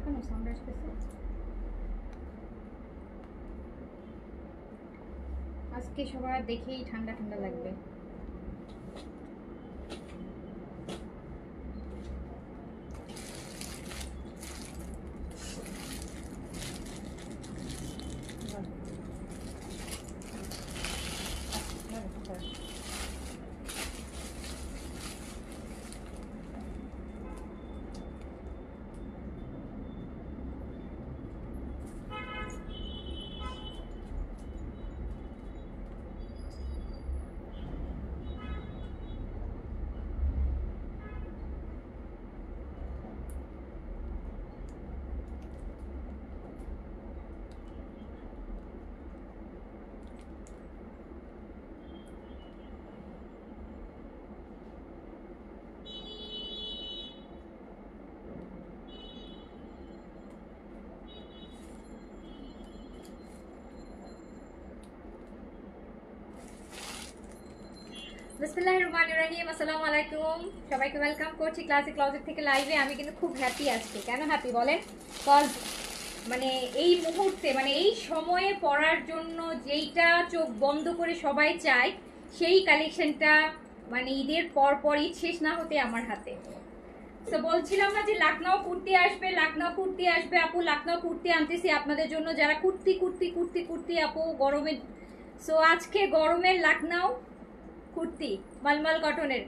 কেন সাউন্ড আসতেছে? আজকে সবার দেখেই ঠান্ডা ঠান্ডা লাগবে। বিসমিল্লাহিররহমানিররহিম। আসসালামু আলাইকুম, সবাইকে ওয়েলকাম করছি ক্লাসিক ক্লজেট থেকে লাইভে। আমি কিন্তু খুব হ্যাপি আজকে। কেন হ্যাপি বলেন? কজ মানে এই মুহূর্তে মানে এই সময়ে পড়ার জন্য যেইটা চোখ বন্ধ করে সবাই চায় সেই কালেকশনটা মানে ঈদের পর ঈদ শেষ না হতে আমার হাতে। তো বলছিলাম না যে লখনউ কুর্তি আসবে, লখনউ কুর্তি আসবে আপু, লখনউ কুর্তি আনতেছি আপনাদের জন্য যারা কুর্তি কুর্তি কুর্তি কুর্তি আপু গরমে। সো আজকে গরমের লখনউ কুর্তি মলমল কটনের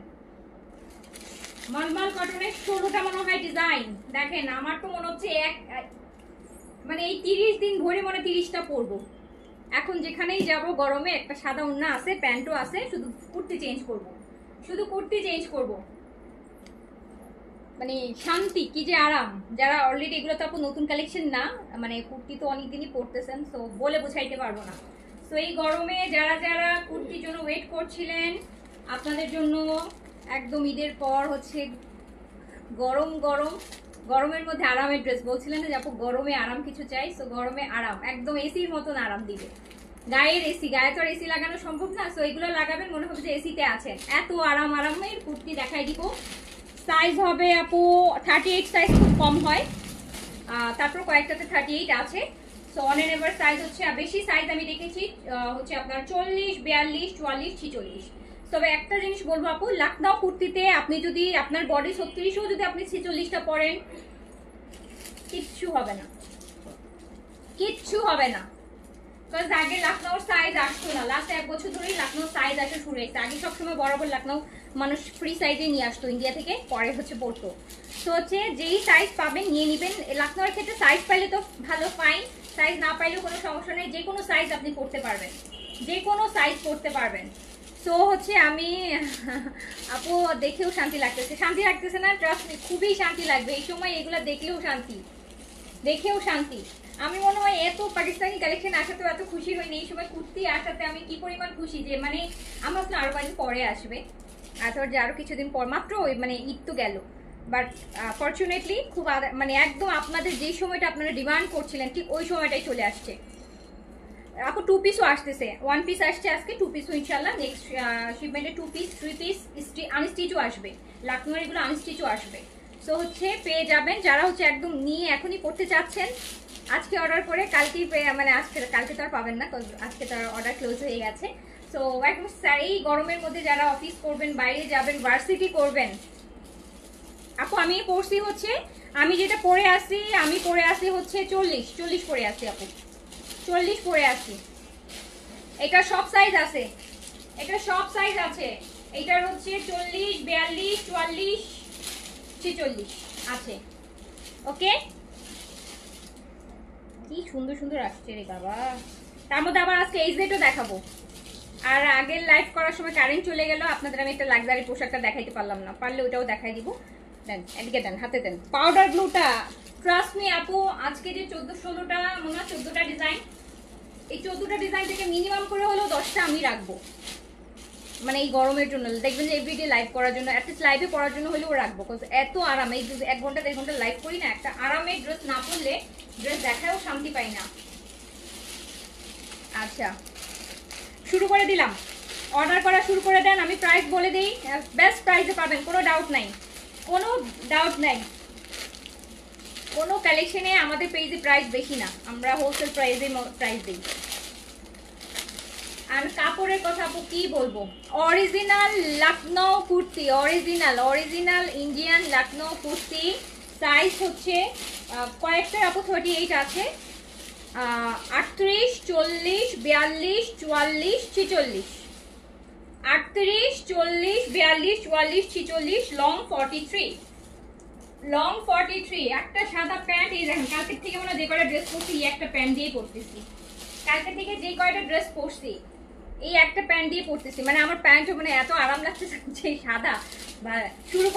16টা মনে হয় ডিজাইন। দেখেন আমার তো মনে হচ্ছে মানে এই 30 দিন ধরে মনে 30টা পরবো। এখন যেখানেই যাব গরমে একটা সাদা ওড়না আছে, প্যান্টও আছে, শুধু কুর্তি চেঞ্জ করব, শুধু কুর্তি চেঞ্জ করব। মানে শান্তি কি যে আরাম। যারা অলরেডি এগুলো তো আপু নতুন কালেকশন না, মানে কুর্তি তো অনেকদিনই পরতেছেন, তো বলে বোঝাইতে পারবো না। তো এই গরমে যারা যারা কুর্তির জন্য ওয়েট করছিলেন আপনাদের জন্য একদম ঈদের পর হচ্ছে গরম গরম গরমের মধ্যে আরামের ড্রেস। বলছিলেন না যে আপু গরমে আরাম কিছু চাই, সো গরমে আরাম একদম এসির মতন আরাম দিবে। গায়ের এসি, গায়ে তো আর এসি লাগানো সম্ভব না, সো এগুলো লাগাবেন মনে হবে যে এসিতে আছেন, এত আরাম আরামের কুর্তি দেখাই দিব। সাইজ হবে আপু 38 সাইজ, খুব কম হয়, তারপর কয়েকটাতে 38 আছে। So on and ever size হচ্ছে, বেশি সাইজ আমি দেখেছি হচ্ছে আপনার 40, 42, 44, 46। তবে একটা জিনিস বলবো আপু, লখনউ কুর্তিতে আপনি যদি আপনার বডি 36ও যদি আপনি 46টা পরেন কিচ্ছু হবে না, কিচ্ছু হবে না। বিকজ আগে লখনউর সাইজ আসতো না, লাস্ট 1 বছর ধরেই লখনউ সাইজ আসা শুরু হয়েছে। আগে সবসময় বরাবর লখনউ মানুষ ফ্রি সাইজে নিয়ে আসতো ইন্ডিয়া থেকে, পরে হচ্ছে পড়তো। তো হচ্ছে যেই সাইজ পাবেন নিয়ে নেবেন। লখনউর ক্ষেত্রে সাইজ পাইলে তো ভালো, ফাইন, সাইজ না পাইলেও কোনো সমস্যা নেই, যে কোনো সাইজ আপনি পড়তে পারবেন, যে কোনো সাইজ পড়তে পারবেন। সো হচ্ছে আমি আপু দেখেও শান্তি লাগতেছে, শান্তি লাগতেছে না? ট্রাস্ট মি, খুবই শান্তি লাগবে এই সময়, এগুলো দেখলেও শান্তি, দেখেও শান্তি। আমি মনে হয় এত পাকিস্তানি কালেকশন আসাতে এত খুশি হইনি, এই সময় কুর্তি আসাতে আমি কি পরিমাণ খুশি যে মানে আমার আসলে আরো কয়েকদিন পরে আসবে, আর যে আরো কিছুদিন পর মাত্র মানে ঈদ তো গেল। বাট ফরচুনেটলি খুব মানে একদম আপনাদের যে সময়টা আপনারা ডিমান্ড করছিলেন ঠিক ওই সময়টাই চলে আসছে আপু। 2 পিসও আসতেছে, 1 পিস আসছে আজকে, 2 পিসও ইনশাল্লাহ নেক্সট শিপমেন্টে 2 পিস 3 পিস আনস্টিচও আসবে, লখনউর এগুলো আনস্টিচও আসবে। সো হচ্ছে পেয়ে যাবেন যারা হচ্ছে একদম নিয়ে এখনই পড়তে চাচ্ছেন, আজকে অর্ডার করে কালকেই মানে কালকে তো আর পাবেন না, আজকে তার অর্ডার ক্লোজ হয়ে গেছে। সো একদম এই গরমের মধ্যে যারা অফিস করবেন, বাইরে যাবেন, ভার্সিটি করবেন আপু, আমি পড়ছি হচ্ছে, আমি যেটা পরে আসি আমি পরে আসি হচ্ছে 40 পরে আসি আপু, 40 পরে আসি। এটা সব সাইজ আছে, এটা সব সাইজ আছে, এটার হচ্ছে 40, 42, 44, 46 আছে। ওকে, কি সুন্দর সুন্দর আসছে রে বাবা। তার মধ্যে আবার আজকে এই সেটও দেখাবো। আর আগের লাইভ করার সময় কারেন্ট চলে গেল, আপনাদের আমি একটা লাক্সারি পোশাকটা দেখাইতে পারলাম না, পারলে ওটাও দেখাই দিব। দেন এদিকে দেন, হাতে দেন পাউডার ব্লুটা। ট্রাস্ট মি আপু, আজকে যে 14-16টা মনে হয় 14টা ডিজাইন, এই 14টা ডিজাইন থেকে মিনিমাম করে হলেও 10টা আমি রাখবো, মানে এই গরমের জন্য। দেখবেন যে এভরিডে লাইভ করার জন্য, অ্যাটলিস্ট লাইভে পড়ার জন্য হলেও রাখবো, বিকজ এত আরাম। এই 1 ঘন্টা 1.5 ঘন্টা লাইভ করি না, একটা আরামের ড্রেস না পরলে ড্রেস দেখায়ও শান্তি পাই না। আচ্ছা শুরু করে দিলাম, অর্ডার করা শুরু করে দেন। আমি প্রাইস বলে দিই, বেস্ট প্রাইসে পাবেন, কোনো ডাউট নাই, কোনো ডাউট নাই। কোনো কালেকশনে আমাদের পেজে প্রাইস বেশি না, আমরা হোলসেল প্রাইসে প্রাইস দিই। আর কাপড়ের কথা আপু কি বলবো, original Lucknow kurti, original Indian Lucknow kurti. Size হচ্ছে কয়েকটার আপু 38 আছে, 38, 40, 42, 44, 46, 38, 40, 42, 44, 46, লং 43, লং 43। একটা সাদা প্যান্ট, এই দেখেন কালকের থেকে মনে যে কয়টা ড্রেস পরছি এই একটা প্যান্ট দিয়ে পরতেছি, কালকে থেকে যে কয়টা ড্রেস পরছি এই একটা প্যান্ট দিয়ে পরতেছি, মানে আমার প্যান্টও মানে এত আরাম লাগছে যে সাদা। শুরু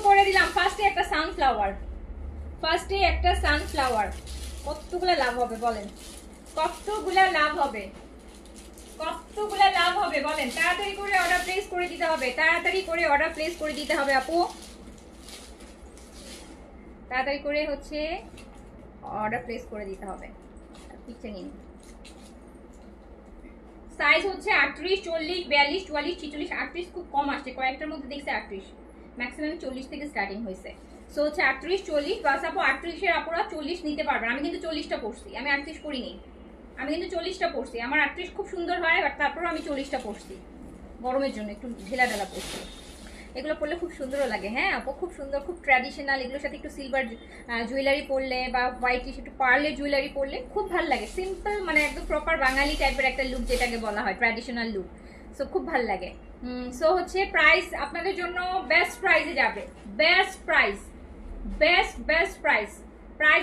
করে দিলাম ফার্স্টে একটা সানফ্লাওয়ার, কতগুলা লাভ হবে বলেন, কতগুলা লাভ হবে বলেন। তাড়াতাড়ি করে অর্ডার প্লেস করে দিতে হবে, আপু তাড়াতাড়ি করে হচ্ছে অর্ডার প্লেস করে দিতে হবে। পিকচার নিন। সাইজ হচ্ছে 38, 40, 42, 44, 46, 38 খুব কম আসছে, কয়েকটার মধ্যে দেখছে 38, ম্যাক্সিমাম 40 থেকে স্টার্টিং হয়েছে। সো হচ্ছে 38, 40, বাস আপু 38-এর আপুরা 40 নিতে পারবেন। আমি কিন্তু 40টা পরছি, আমি 38 পরিনি, আমি কিন্তু 40টা পরছি। আমার 38 খুব সুন্দর হয়, বাট তারপরও আমি 40টা পরছি, গরমের জন্য একটু ঢিলা ঢালা পরছি। এগুলো পরলে খুব সুন্দরও লাগে। হ্যাঁ আপু খুব সুন্দর, খুব ট্র্যাডিশনাল। এগুলোর সাথে একটু সিলভার জুয়েলারি পরলে বা হোয়াইট একটু পার্লের জুয়েলারি পরলে খুব ভালো লাগে। সিম্পল মানে একদম প্রপার বাঙালি টাইপের একটা লুক যেটাকে বলা হয় ট্র্যাডিশনাল লুক। সো খুব ভালো লাগে। সো হচ্ছে প্রাইস আপনাদের জন্য বেস্ট প্রাইসে যাবে, বেস্ট প্রাইস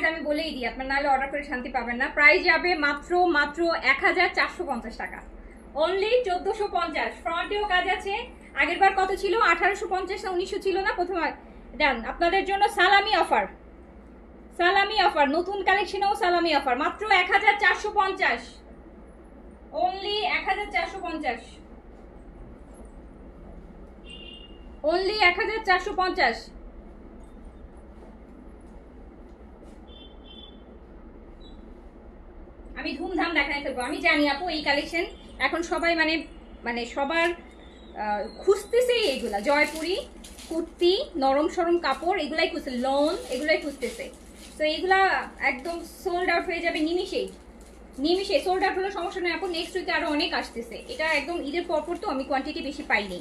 আমি বলেই দিই, আপনার নাহলে অর্ডার করে শান্তি পাবেন না। প্রাইস যাবে মাত্র 1450 টাকা, অনলি 1450। ফ্রন্টেও কাজ আছে, আগেরবার কত ছিল 1850 না 1900 ছিল না প্রথমে। দেন আপনাদের জন্য সালামি অফার, নতুন কালেকশনেও সালামি অফার, মাত্র 1450, অনলি 1450, অনলি 1450। আমি ধুমধাম দেখাই ফেলবো। আমি জানি আপু এই কালেকশন এখন সবাই মানে সবার খুঁজতেছে, এইগুলা জয়পুরি কুর্তি, নরম সরম কাপড়, এগুলাই খুঁজছে, লোন এগুলাই খুঁজতেছে। তো এইগুলা একদম সোল্ড আউট হয়ে যাবে নিমিশেই, সোল্ড আউট হলে সমস্যা নেই আপু, নেক্সট উইকে আরো অনেক আসতেছে। এটা একদম ঈদের পরপর, তো আমি কোয়ান্টিটি বেশি পাইনি,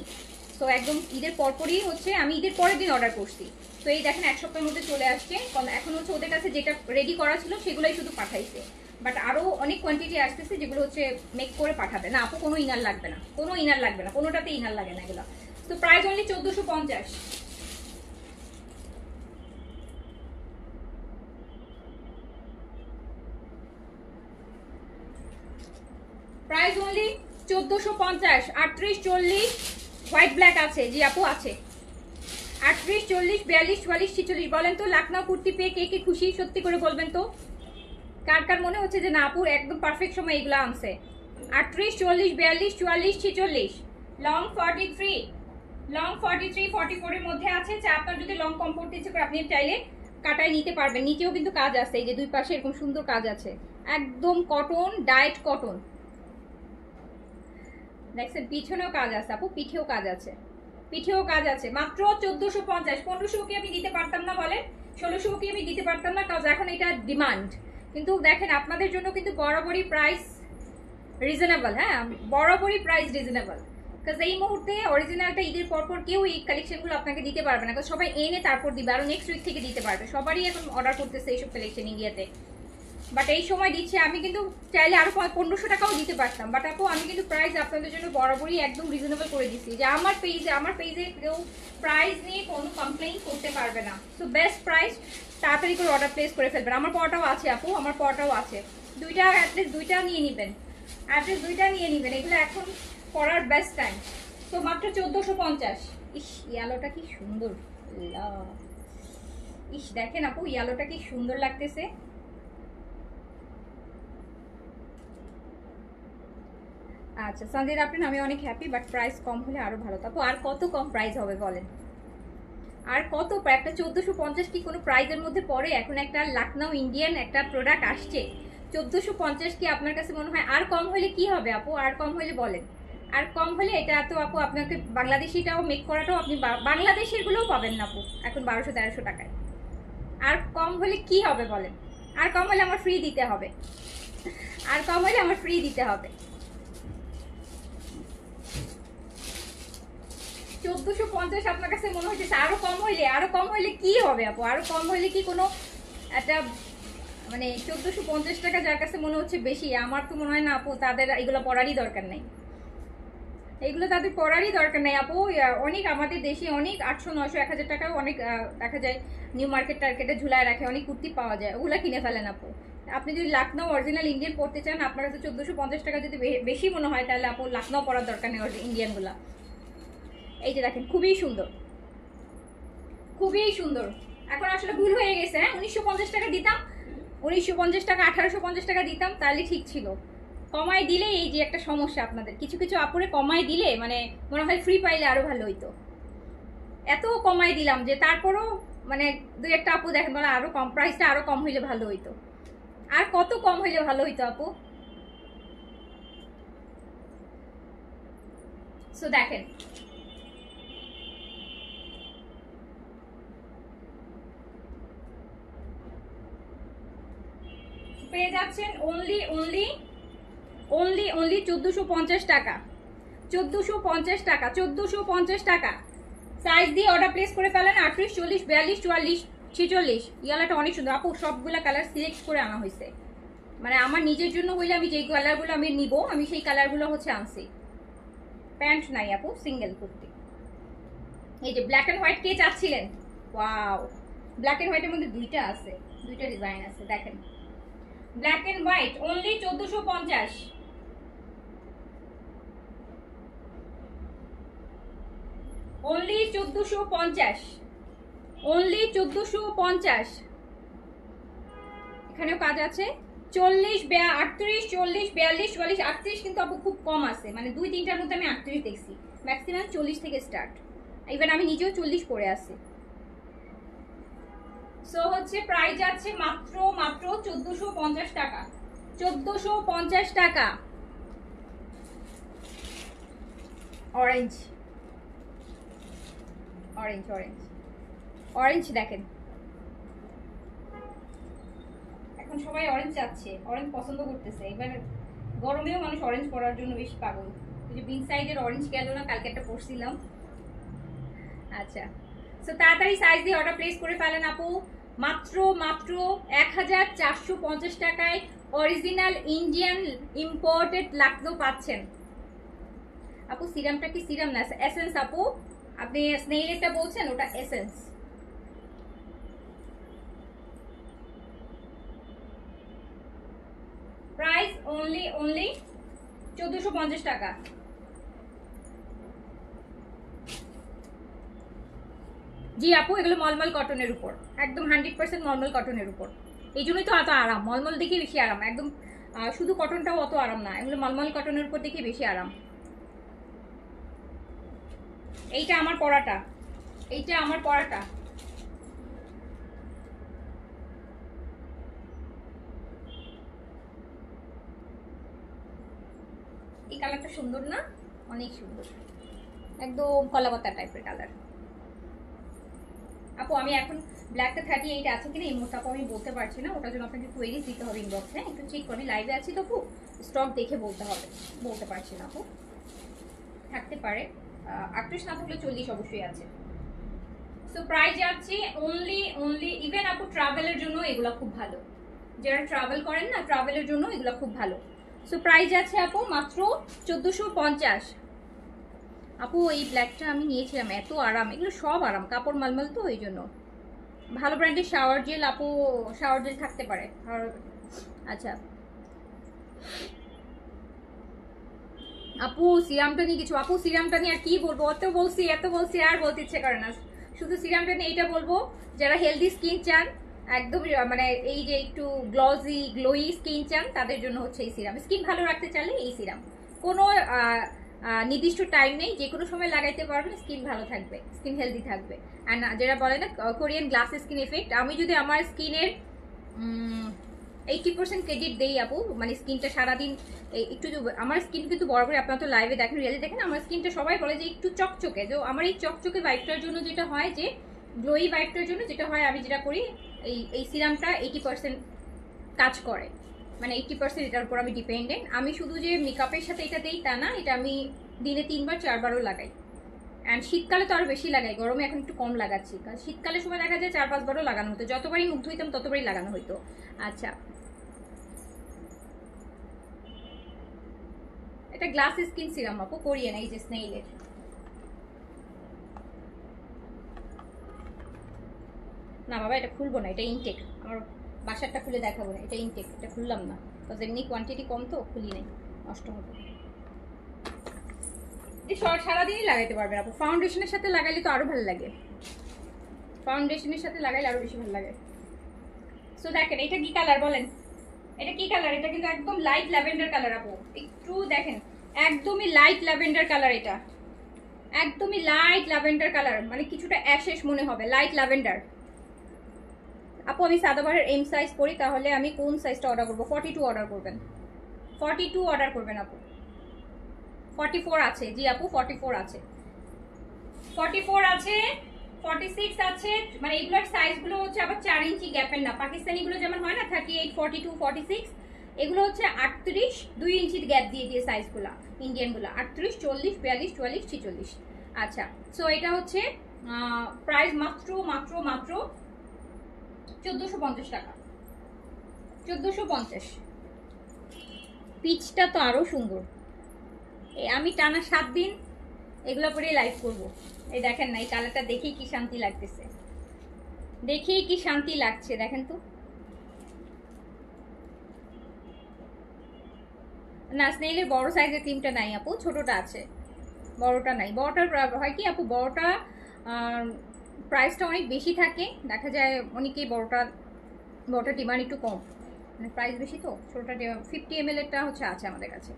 তো একদম ঈদের পরপরই হচ্ছে, আমি ঈদের পরের দিন অর্ডার করছি। তো এই দেখেন এক সপ্তাহের মধ্যে চলে আসছে। এখন হচ্ছে ওদের কাছে যেটা রেডি করা ছিল সেগুলোই শুধু পাঠাইছে, বাট আরো অনেক কোয়ান্টিটি আসতেছে যেগুলো হচ্ছে মেক করে পাঠাবে। না আপু কোনো ইনার লাগবে না, কোনোটাতে ইনার লাগে না এগুলো। তো price only 1450। Price only 1450। 38, 40 white black আছে, জি আপু আছে। 38, 40, 42, 44, 46 বলেন তো লখনৌ কুর্তি পেয়ে কে কে খুশি সত্যি করে বলবেন তো, কার কার মনে হচ্ছে যে না আপুর একদম পারফেক্ট সময় এগুলো আনছে। 38, 40, 42, 44, 46, লং 43, লং 43, 44 এর মধ্যে আছে। আপনার যদি লং কম পড়তে ইচ্ছে করে আপনি চাইলে কাটায় নিতে পারবেন। নিচেও কিন্তু কাজ আছে, এই যে দুই পাশে এরকম সুন্দর কাজ আছে, একদম কটন, ডায়েট কটন। দেখছেন পিছনেও কাজ আছে আপু, পিঠেও কাজ আছে, মাত্র 1450। 1500 কি আমি দিতে পারতাম না বলেন, 1600 কি আমি দিতে পারতাম না, কারণ এখন এটা ডিমান্ড। কিন্তু দেখেন আপনাদের জন্য কিন্তু বরাবরই প্রাইস রিজনেবল, হ্যাঁ বরাবরই প্রাইস রিজনেবল। কারণ এই মুহূর্তে অরিজিনালটা ঈদের পরপর কেউ এই কালেকশনগুলো আপনাকে দিতে পারবে না, কারণ সবাই এনে তারপর দিবে, আরো নেক্সট উইক থেকে দিতে পারবে। সবারই এখন অর্ডার করতেছে এইসব কালেকশন ইন্ডিয়াতে, বাট এই সময় দিচ্ছে। আমি কিন্তু চাইলে আরো 1500 টাকাও দিতে পারতাম, বাট আপু আমি কিন্তু প্রাইস আপনাদের জন্য বরাবরই একদম রিজনেবল করে দিচ্ছি, যে আমার পেজে কেউ প্রাইস নিয়ে কোনো কমপ্লেইন করতে পারবে না। সো বেস্ট প্রাইস, তাড়াতাড়ি করে অর্ডার প্লেস করে ফেলবেন। আমার পটাও আছে আপু, আমার পটাও আছে, দুইটা অ্যাটলিস্ট দুইটা নিয়ে নেবেন, এগুলো এখন পরার বেস্ট টাইম। তো মাত্র 1450। ইস ইয়ালোটা কি সুন্দর, ইস দেখেন আপু ইয়ালোটা কি সুন্দর লাগতেছে। আচ্ছা সঞ্জয় আপনি আমি অনেক হ্যাপি, বাট প্রাইস কম হলে আরো ভালো। তারপর আর কত কম প্রাইস হবে বলেন, আর কত? একটা 1450 কি কোনো প্রাইজের মধ্যে পড়ে? এখন একটা লখনৌ ইন্ডিয়ান একটা প্রোডাক্ট আসছে, 1450 কি আপনার কাছে মনে হয় আর কম হলে কি হবে আপু? আর কম হলে বলেন, আর কম হলে এটা তো আপু আপনাকে বাংলাদেশিটাও মেক করাটাও আপনি বাংলাদেশের গুলোও পাবেন না আপু এখন 1200-1300 টাকায়। আর কম হলে কি হবে বলেন? আর কম হলে আমার ফ্রি দিতে হবে, আর কম হলে আমার ফ্রি দিতে হবে। 1450 আপনার কাছে মনে হচ্ছে আরো কম হইলে? আরো কম হইলে কি হবে আপু? আরো কম হইলে কি কোনো একটা মানে 1450 টাকা যার কাছে মনে হচ্ছে বেশি, আমার তো মনে হয় না আপু তাদের এগুলো পড়ারই দরকার নেই, এগুলো তাদের পড়ারই দরকার নেই আপু। অনেক আমাদের দেশে অনেক 800-900-1000 টাকাও অনেক দেখা যায় নিউ মার্কেট টার্কেটে ঝুলায় রাখে, অনেক কুর্তি পাওয়া যায়, ওগুলো কিনে ফেলেন আপু। আপনি যদি লাখনৌ অরিজিনাল ইন্ডিয়ান পড়তে চান, আপনার কাছে 1450 টাকা যদি বেশি মনে হয়, তাহলে আপু লাখনৌ পড়ার দরকার নেই ইন্ডিয়ানগুলা। এই যে দেখেন খুবই সুন্দর, খুবই সুন্দর। এখন আসলে ভুল হয়ে গেছে, হ্যাঁ 1950 টাকা দিতাম, 1950 টাকা 1850 টাকা দিতাম তাহলে ঠিক ছিল। কমায় দিলে এই যে একটা সমস্যা, আপনাদের কিছু কিছু আপুরে কমায় দিলে মানে মনে হয় ফ্রি পাইলে আরো ভালো হইতো। এত কমায় দিলাম যে তারপরও মানে দুই একটা আপু দেখেন বলে আরো কম, প্রাইসটা আরো কম হইলে ভালো হইতো। আর কত কম হইলে ভালো হইতো আপু? সো দেখেন পেয়ে যাচ্ছেন অনলি 1450 টাকা, 1450 টাকা, 1450 টাকা। সাইজ দিয়ে অর্ডার প্লেস করে ফেলেন 38, 40, 42, 44, 46। ইয়ালাটা অনেক সুন্দর আপু, সবগুলা কালার সিলেক্ট করে আনা হয়েছে, মানে আমার নিজের জন্য হইলে আমি যেই কালারগুলো আমি নিব আমি সেই কালারগুলো হচ্ছে আনছি। প্যান্ট নাই আপু, সিঙ্গেল কুর্তি। এই যে ব্ল্যাক এন্ড হোয়াইট কে চাচ্ছিলেন? ওয়াও, ব্ল্যাক এন্ড হোয়াইটের মধ্যে দুইটা আছে, দুইটা ডিজাইন আছে দেখেন। Black and white only 1450, only 1450, only 1450। এখানেও কাজ আছে 40, 38, 40, 42, 44, 38 কিন্তু আপু খুব কম আছে, মানে 2-3টার মধ্যে আমি 38 দেখছি, ম্যাক্সিমাম 40 থেকে স্টার্ট। ইভেন আমি নিজেও 40 পরে আছি। সো হচ্ছে প্রাইস যাচ্ছে মাত্র 1450 টাকা, 1450 টাকা। অরেঞ্জ, অরেঞ্জ, অরেঞ্জ, অরেঞ্জ দেখেন এখন সবাই অরেঞ্জ চাচ্ছে, অরেঞ্জ পছন্দ করতেছে। এবার গরমেও মানুষ অরেঞ্জ পরার জন্য বেশি পাগল। ওই যে বিন সাইডের অরেঞ্জ গেল না, কালকে একটা পরছিলাম। আচ্ছা, সো তাড়াতাড়ি সাইজ দিয়ে অর্ডার প্লেস করে ফেলেন আপু। মাত্র 1450 টাকায় অরিজিনাল ইন্ডিয়ান ইম্পোর্টেড লাখনৌ পাচ্ছেন আপু। সিরামটা কি সিরাম না, এসেন্স আপু। আপনি স্নেইলেরটা বলছেন, ওটা এসেন্স। প্রাইস অনলি 1450 টাকা। জি আপু, এগুলো মলমল কটনের উপর, একদম 100% মলমল কটনের উপর। এই জন্যই তো এত আরাম, মলমল দেখে বেশি আরাম। একদম শুধু কটনটাও অত আরাম না, এগুলো মলমল কটনের উপর দেখে বেশি আরাম। এইটা আমার পরাটা, এইটা আমার পরাটা। এই কালারটা সুন্দর না? অনেক সুন্দর, একদম কলাপাতা টাইপের কালার। আপু আমি এখন ব্ল্যাকটা 38 আছে কিনা এই মুহূর্তে আপু আমি বলতে পারছি না, ওটার জন্য আপনাকে কোয়েরিজ দিতে হবে ইনবক্সে, একটু চেক করবি। লাইভে আছি তো আপু, স্টক দেখে বলতে হবে, বলতে পারছি না আপু। থাকতে পারে 38 না থাকলে 40 অবশ্যই আছে। সো প্রাইস যাচ্ছে অনলি ইভেন আপু ট্রাভেলের জন্য এগুলো খুব ভালো, যারা ট্রাভেল করেন না ট্রাভেলের জন্য এগুলো খুব ভালো। সো প্রাইস যাচ্ছে আপু মাত্র 1450। আপু এই ব্ল্যাকটা আমি নিয়েছিলাম, এত আরাম, এগুলো সব আরাম, কাপড় মালমাল তো ওই জন্য। ভালো ব্র্যান্ডের শাওয়ার জেল আপু, শাওয়ার জেল থাকতে পারে। আচ্ছা আপু সিরামটা নিয়ে কিছু, আপু সিরামটা নিয়ে আর কি বলবো, এত বলছি আর বলতে ইচ্ছে করে না। শুধু সিরামটা নিয়ে এইটা বলবো, যারা হেলদি স্কিন চান, একদম মানে এই যে একটু গ্লোই স্কিন চান, তাদের জন্য হচ্ছে এই সিরাম। স্কিন ভালো রাখতে চাইলে এই সিরাম, কোনো নির্দিষ্ট টাইম নেই, যে কোনো সময় লাগাইতে পারবেন, স্কিন ভালো থাকবে, স্কিন হেলদি থাকবে। আর যেটা বলে না কোরিয়ান গ্লাস স্কিন এফেক্ট, আমি যদি আমার স্কিনের 80% ক্রেডিট দেই আপু, মানে স্কিনটা সারাদিন একটু, আমার স্কিন কিন্তু বরাবর, আপনারা তো লাইভে দেখেন, রিয়েলি দেখেন, আমার স্কিনটা সবাই বলে যে একটু চকচকে, তো আমার এই চকচকে ভাইবটার জন্য যেটা হয়, যে গ্লোই ভাইবটার জন্য যেটা হয়, আমি যেটা করি, এই সিরামটা 80% কাজ করে, মানে 80% এটার উপর আমি ডিপেন্ডেন্ট। আমি শুধু যে মেকআপের সাথে এটা দেই তা না, এটা আমি দিনে 3বার 4বারও লাগাই। অ্যান্ড শীতকালে তো আরো বেশি লাগাই, গরমে এখন একটু কম লাগাচ্ছি, কারণ শীতকালের সময় দেখা যায় 4-5বারও লাগানো হতো, যতবারই মুখ ধুইতাম ততবারই লাগানো হতো। আচ্ছা, এটা গ্লাস স্কিন সিরাম আপু, কোরিয়ান, এই যে স্নেইলের। না বাবা, এটা খুলবো না, এটা ইনটেক, আমার বাসারটা খুলে দেখাবো না, এটা ইনটেক, এটা খুললাম না, বিকজ এমনি কোয়ান্টিটি কম তো, খুলি নাই, নষ্ট হবে। সারাদিনই লাগাইতে পারবেন আপু, ফাউন্ডেশনের সাথে লাগাইলে তো আরো ভালো লাগে, ফাউন্ডেশনের সাথে লাগাইলে আরো বেশি ভালো লাগে। সো দেখেন, এটা কি কালার বলেন, এটা কি কালার? এটা কিন্তু একদম লাইট ল্যাভেন্ডার কালার আপু, একটু দেখেন, একদমই লাইট ল্যাভেন্ডার কালার, এটা একদমই লাইট ল্যাভেন্ডার কালার, মানে কিছুটা অ্যাশেশ মনে হবে, লাইট ল্যাভেন্ডার। আপু আমি সাদাবারের এম সাইজ করি, তাহলে আমি কোন সাইজটা অর্ডার করবো? 42 অর্ডার করবেন, 42 অর্ডার করবেন আপু। 44 আছে, জি আপু 44 আছে, 44 আছে, 46 আছে, মানে এগুলোর সাইজগুলো হচ্ছে আবার 4 ইঞ্চি গ্যাপের না, পাকিস্তানিগুলো যেমন হয় না 38, 42, 46, এগুলো হচ্ছে 38 2 ইঞ্চির গ্যাপ দিয়ে দিয়ে সাইজগুলো, ইন্ডিয়ানগুলো 38, 40, 42, 44, 46। আচ্ছা, সো এটা হচ্ছে প্রাইস মাত্র মাত্র মাত্র 1450 টাকা, 1450। পিচটা তো আরো সুন্দর, আমি টানা 7 দিন এগুলো পরেই লাইভ করব। এই দেখেন না, এই কালারটা দেখেই কি শান্তি লাগতেছে, দেখেই কি শান্তি লাগছে, দেখেন তো। না, স্নেইলের বড় সাইজের ক্রিমটা নাই আপু, ছোটটা আছে, বড়টা নাই। বড়টার হয় কি আপু, বড়টা প্রাইসটা অনেক বেশি থাকে, দেখা যায় অনেকেই বড়টা ডিমান্ড একটু কম, মানে প্রাইস বেশি তো। ছোটটা 50 ml এরটা হচ্ছে আছে আমাদের কাছে,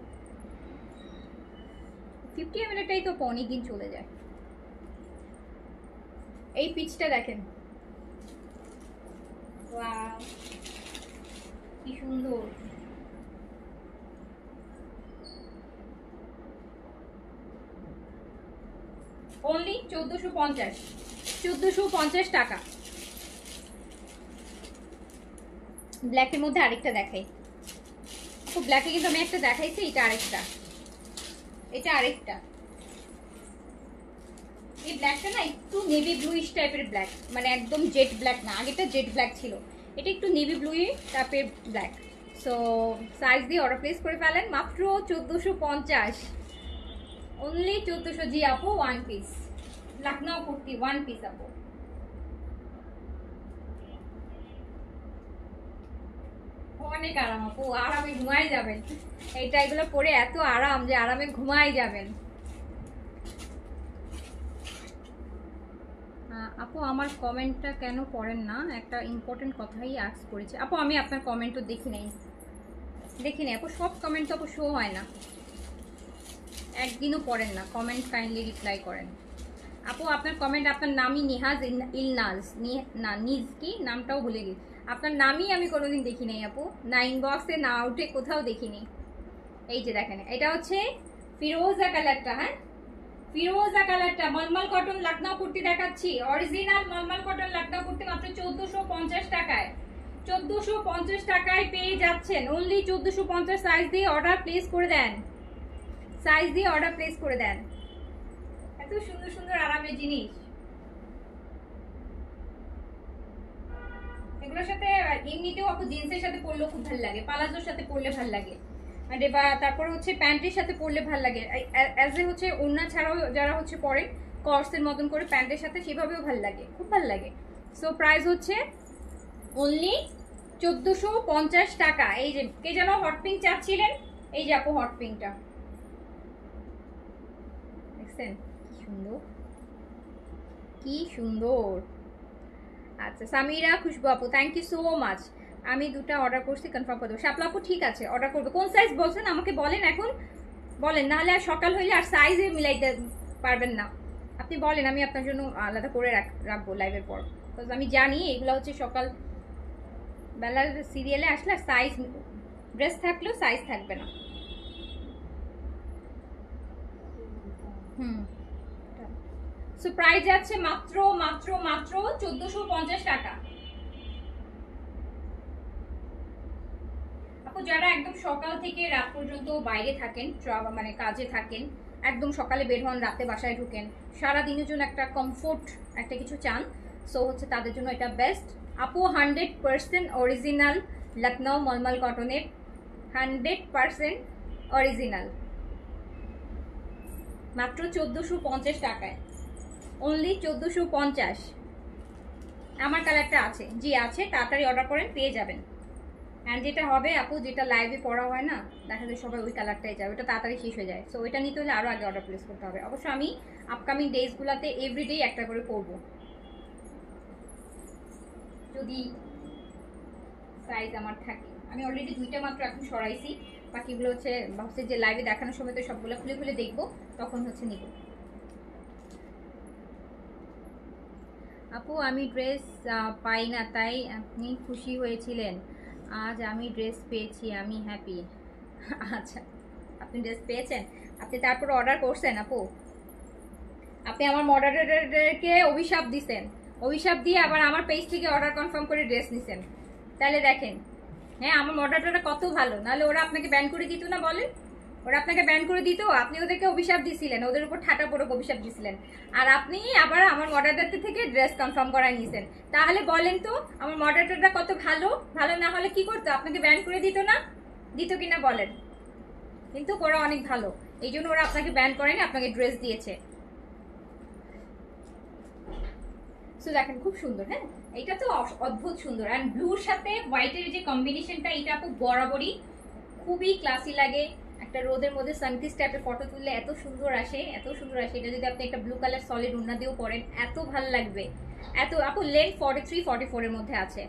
50 ml এরটাই তো অনেক দিন চলে যায়। এই পিচটা দেখেন, ওয়াও কি সুন্দর, অনলি 1450, 1450 টাকা। ব্ল্যাকের মধ্যে আরেকটা দেখাই আপু, ব্ল্যাকে কিন্তু আমি একটা দেখাইছি, এটা আরেকটা, এটা আরেকটা। এই ব্ল্যাকটা না একটু নেভি ব্লুইশ টাইপের ব্ল্যাক, মানে একদম জেড ব্ল্যাক না, আগেটা জেড ব্ল্যাক ছিল, এটা একটু নেভি ব্লুই টাইপের ব্ল্যাক। সো সাইজ দিয়ে অর্ডার প্লেস করে ফেলেন, মাত্র 1450, অনলি 1400। জি আপু, 1 পিস লখনউ কুর্তি, 1 পিস আপু। অনেক আরাম আপু, আরামে ঘুমাই যাবেন, এইটা এগুলো পরে এত আরাম যে আরামে ঘুমাই যাবেন। আপু আমার কমেন্টটা কেন পড়েন না? একটা ইম্পর্টেন্ট কথাই আস্ক করেছে আপু, আমি আপনার কমেন্টও দেখি নাই আপু, সব কমেন্ট তো আপু শো হয় না, একদিনও পড়েন না কমেন্ট, কাইন্ডলি রিপ্লাই করেন আপু। আপনার কমেন্ট, আপনার নামই নিহাজ ইলনাজ, না নিজ কি নামটাও ভুলে গেছি, আপনার নামই আমি কোনোদিন দেখি নাই আপু, না ইনবক্সে না আউটে কোথাও দেখিনি। এই যে দেখেন, এটা হচ্ছে ফিরোজা কালারটা, হ্যাঁ ফিরোজা কালারটা, মলমল কটন লখনউ কুর্তি দেখাচ্ছি, অরিজিনাল মলমল কটন লখনউ কুর্তি মাত্র 1450 টাকায়, 1450 টাকায় পেয়ে যাচ্ছেন, অনলি 1450। সাইজ দিয়ে অর্ডার প্লেস করে দেন, সাইজ দিয়ে অর্ডার প্লেস করে দেন, এত সুন্দর সুন্দর আরামের জিনিস। এগুলোর সাথে এমনিতেও আপু জিন্সের সাথে পরলেও খুব ভালো লাগে, পালাজোর সাথে পরলে ভালো লাগে, মানে বা তারপরে হচ্ছে প্যান্টের সাথে পরলে ভালো লাগে, অ্যাজ এ হচ্ছে ওড়না ছাড়াও যারা হচ্ছে পরে কর্সের মতন করে প্যান্টের সাথে, সেভাবেও ভালো লাগে, খুব ভালো লাগে। সো প্রাইস হচ্ছে অনলি 1450 টাকা। এই যে কে যেন হট পিঙ্ক চাচ্ছিলেন, এই যে আপু হট পিঙ্কটা দেখছেন কি সুন্দর, কি সুন্দর। আচ্ছা সামিরা খুশবু আপু, থ্যাংক ইউ সো মাচ। আমি দুটা অর্ডার করছি, কনফার্ম করে দেবো। শাপলা আপু ঠিক আছে, অর্ডার করবে। কোন সাইজ বলছেন আমাকে বলেন, এখন বলেন, নাহলে আর সকাল হইলে আর সাইজে মিলাইতে পারবেন না। আপনি বলেন, আমি আপনার জন্য আলাদা করে রাখবো লাইভের পর, বিকজ আমি জানি এগুলো হচ্ছে সকাল বেলার সিরিয়ালে আসলে সাইজ ড্রেস থাকলেও সাইজ থাকবে না। সো প্রাইস যাচ্ছে মাত্র মাত্র মাত্র 1450 টাকা। আপু যারা একদম সকাল থেকে রাত পর্যন্ত বাইরে থাকেন, মানে কাজে থাকেন, একদম সকালে বের হন, রাতে বাসায় ঢুকেন, সারা দিনের জন্য একটা কমফোর্ট একটা কিছু চান, সো হচ্ছে তাদের জন্য এটা বেস্ট। আপু 100% অরিজিনাল লখনৌ মলমল কটনের, 100% অরিজিনাল, মাত্র 1450 টাকায়, অনলি 1450। আমার কালারটা আছে, জি আছে, তাড়াতাড়ি অর্ডার করেন, পেয়ে যাবেন। অ্যান্ড যেটা হবে আপু, যেটা লাইভে পড়া হয় না, দেখা যায় সবাই ওই কালারটাই যাবে, ওটা তাড়াতাড়ি শেষ হয়ে যায়। সো ওইটা নিতে হলে আরও আগে অর্ডার প্লেস করতে হবে। অবশ্য আমি আপকামিং ডেজগুলোতে এভরিডে একটা করে করব, যদি সাইজ আমার থাকে। আমি অলরেডি 2টা মাত্র এখন সরাইছি, বাকিগুলো হচ্ছে ভাবছি যে লাইভে দেখানোর সময় তো সবগুলো খুলে খুলে দেখবো, তখন হচ্ছে নিব। আপু আমি ড্রেস পাই না, তাই আপনি খুশি হয়েছিলেন, আজ আমি ড্রেস পেয়েছি, আমি হ্যাপি। আচ্ছা, আপনি ড্রেস পেয়েছেন, আপনি তারপর অর্ডার করছেন? আপু আপনি আমার মডারেটরকে অভিশাপ দিছেন, অভিশাপ দিয়ে আবার আমার পেজ থেকে অর্ডার কনফার্ম করে ড্রেস নিছেন, তাহলে দেখেন। হ্যাঁ, আমার মডারেটরটা কত ভালো, নাহলে ওরা আপনাকে ব্যান করে দিত না? বলেন, ওরা আপনাকে ব্যান করে দিত, আপনি ওদেরকে অভিশাপ দিছিলেন, ওদের উপর ঠাটা পড়ে অভিশাপ দিছিলেন, আর আপনি আবার আমার মডারেটর থেকে ড্রেস কনফার্ম করাই নিয়েছেন। তাহলে বলেন তো আমার মডারেটরটা কত ভালো, ভালো না হলে কি করতো? আপনাকে ব্যান করে দিত না? দিত কিনা বলেন? কিন্তু ওরা অনেক ভালো, এই জন্য ওরা আপনাকে ব্যান করেনি, আপনাকে ড্রেস দিয়েছে। সো দেখেন খুব সুন্দর, হ্যাঁ এটা তো অদ্ভুত সুন্দর। অ্যান্ড ব্লুর সাথে হোয়াইটের যে কম্বিনেশনটা, এটা খুব বরাবরই খুবই ক্লাসি লাগে। একটা রোদের মধ্যে সানকিস টাইপের ফটো তুললে এত সুন্দর আসে, এত সুন্দর আসে। এটা যদি আপনি একটা ব্লু কালার সলিড উন্না দিয়েও পরেন, এত ভালো লাগবে। এত আপু লেন্থ 43-44 এর মধ্যে আছে।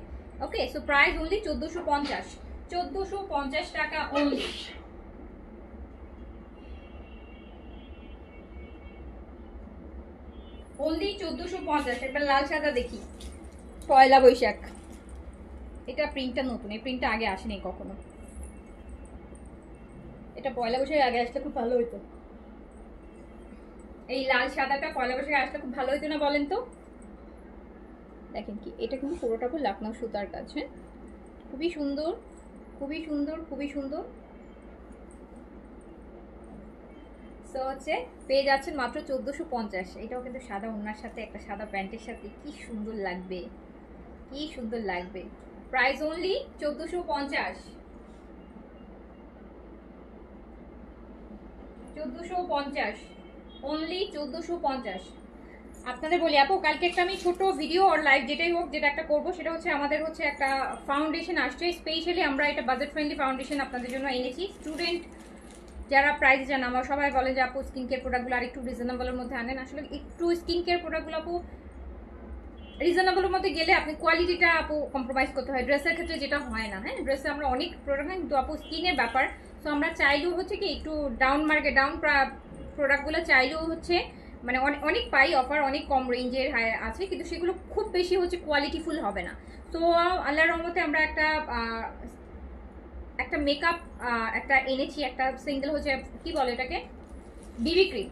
ওকে, সো প্রাইস অনলি 1450, 1450 টাকা অনলি। অনলি 1450। এবার লাল সাদা দেখি, পয়লা বৈশাখ, এটা প্রিন্টটা নতুন, এই প্রিন্টটা আগে আসেনি কখনো, এটা পয়লা বৈশাখের আগে আসলে খুব ভালো হইতো। এই লাল সাদাটা পয়লা বৈশাখে আসলে খুব ভালো হইতো না বলেন তো? দেখেন কি, এটা কিন্তু পুরোটা পুরো লখনৌ সুতার কাজ, হ্যাঁ খুবই সুন্দর, খুবই সুন্দর, খুবই সুন্দর। সো হচ্ছে পেয়ে যাচ্ছেন মাত্র 1450। এটাও কিন্তু সাদা ওড়নার সাথে একটা সাদা প্যান্টের সাথে কি সুন্দর লাগবে, কি সুন্দর লাগবে। Price only 1450, 1450, only 1450। আপনাদের বলি আপু, কালকে একটা আমি ছোট ভিডিও আর লাইভ যেটাই হোক, যেটা একটা করবো, সেটা হচ্ছে আমাদের হচ্ছে একটা ফাউন্ডেশন আসছে, স্পেশালি আমরা এটা বাজেট ফ্রেন্ডলি ফাউন্ডেশন আপনাদের জন্য এনেছি। স্টুডেন্ট যারা প্রাইস জান, আমার সবাই বলে যে আপু স্কিন কেয়ার প্রোডাক্টগুলো আর একটু রিজনেবলের মধ্যে আনেন। আসলে একটু স্কিন কেয়ার প্রোডাক্টগুলো আপু রিজনেবলের মধ্যে গেলে আপনি কোয়ালিটিটা আপু কম্প্রোমাইজ করতে হয়, ড্রেসের ক্ষেত্রে যেটা হয় না। হ্যাঁ, ড্রেসে আমরা অনেক প্রোডাক্ট হয়, কিন্তু আপু স্কিনের ব্যাপার, সো আমরা চাইলেও হচ্ছে কি একটু ডাউন মার্কেট ডাউন প্রোডাক্টগুলো চাইলেও হচ্ছে মানে অনেক পাই অফার, অনেক কম রেঞ্জের আছে, কিন্তু সেগুলো খুব বেশি হচ্ছে কোয়ালিটিফুল হবে না। তো আল্লাহর রহমতে আমরা একটা মেকআপ একটা এনেছি, একটা সিঙ্গেল হচ্ছে কি বলে এটাকে, বিবি ক্রিম।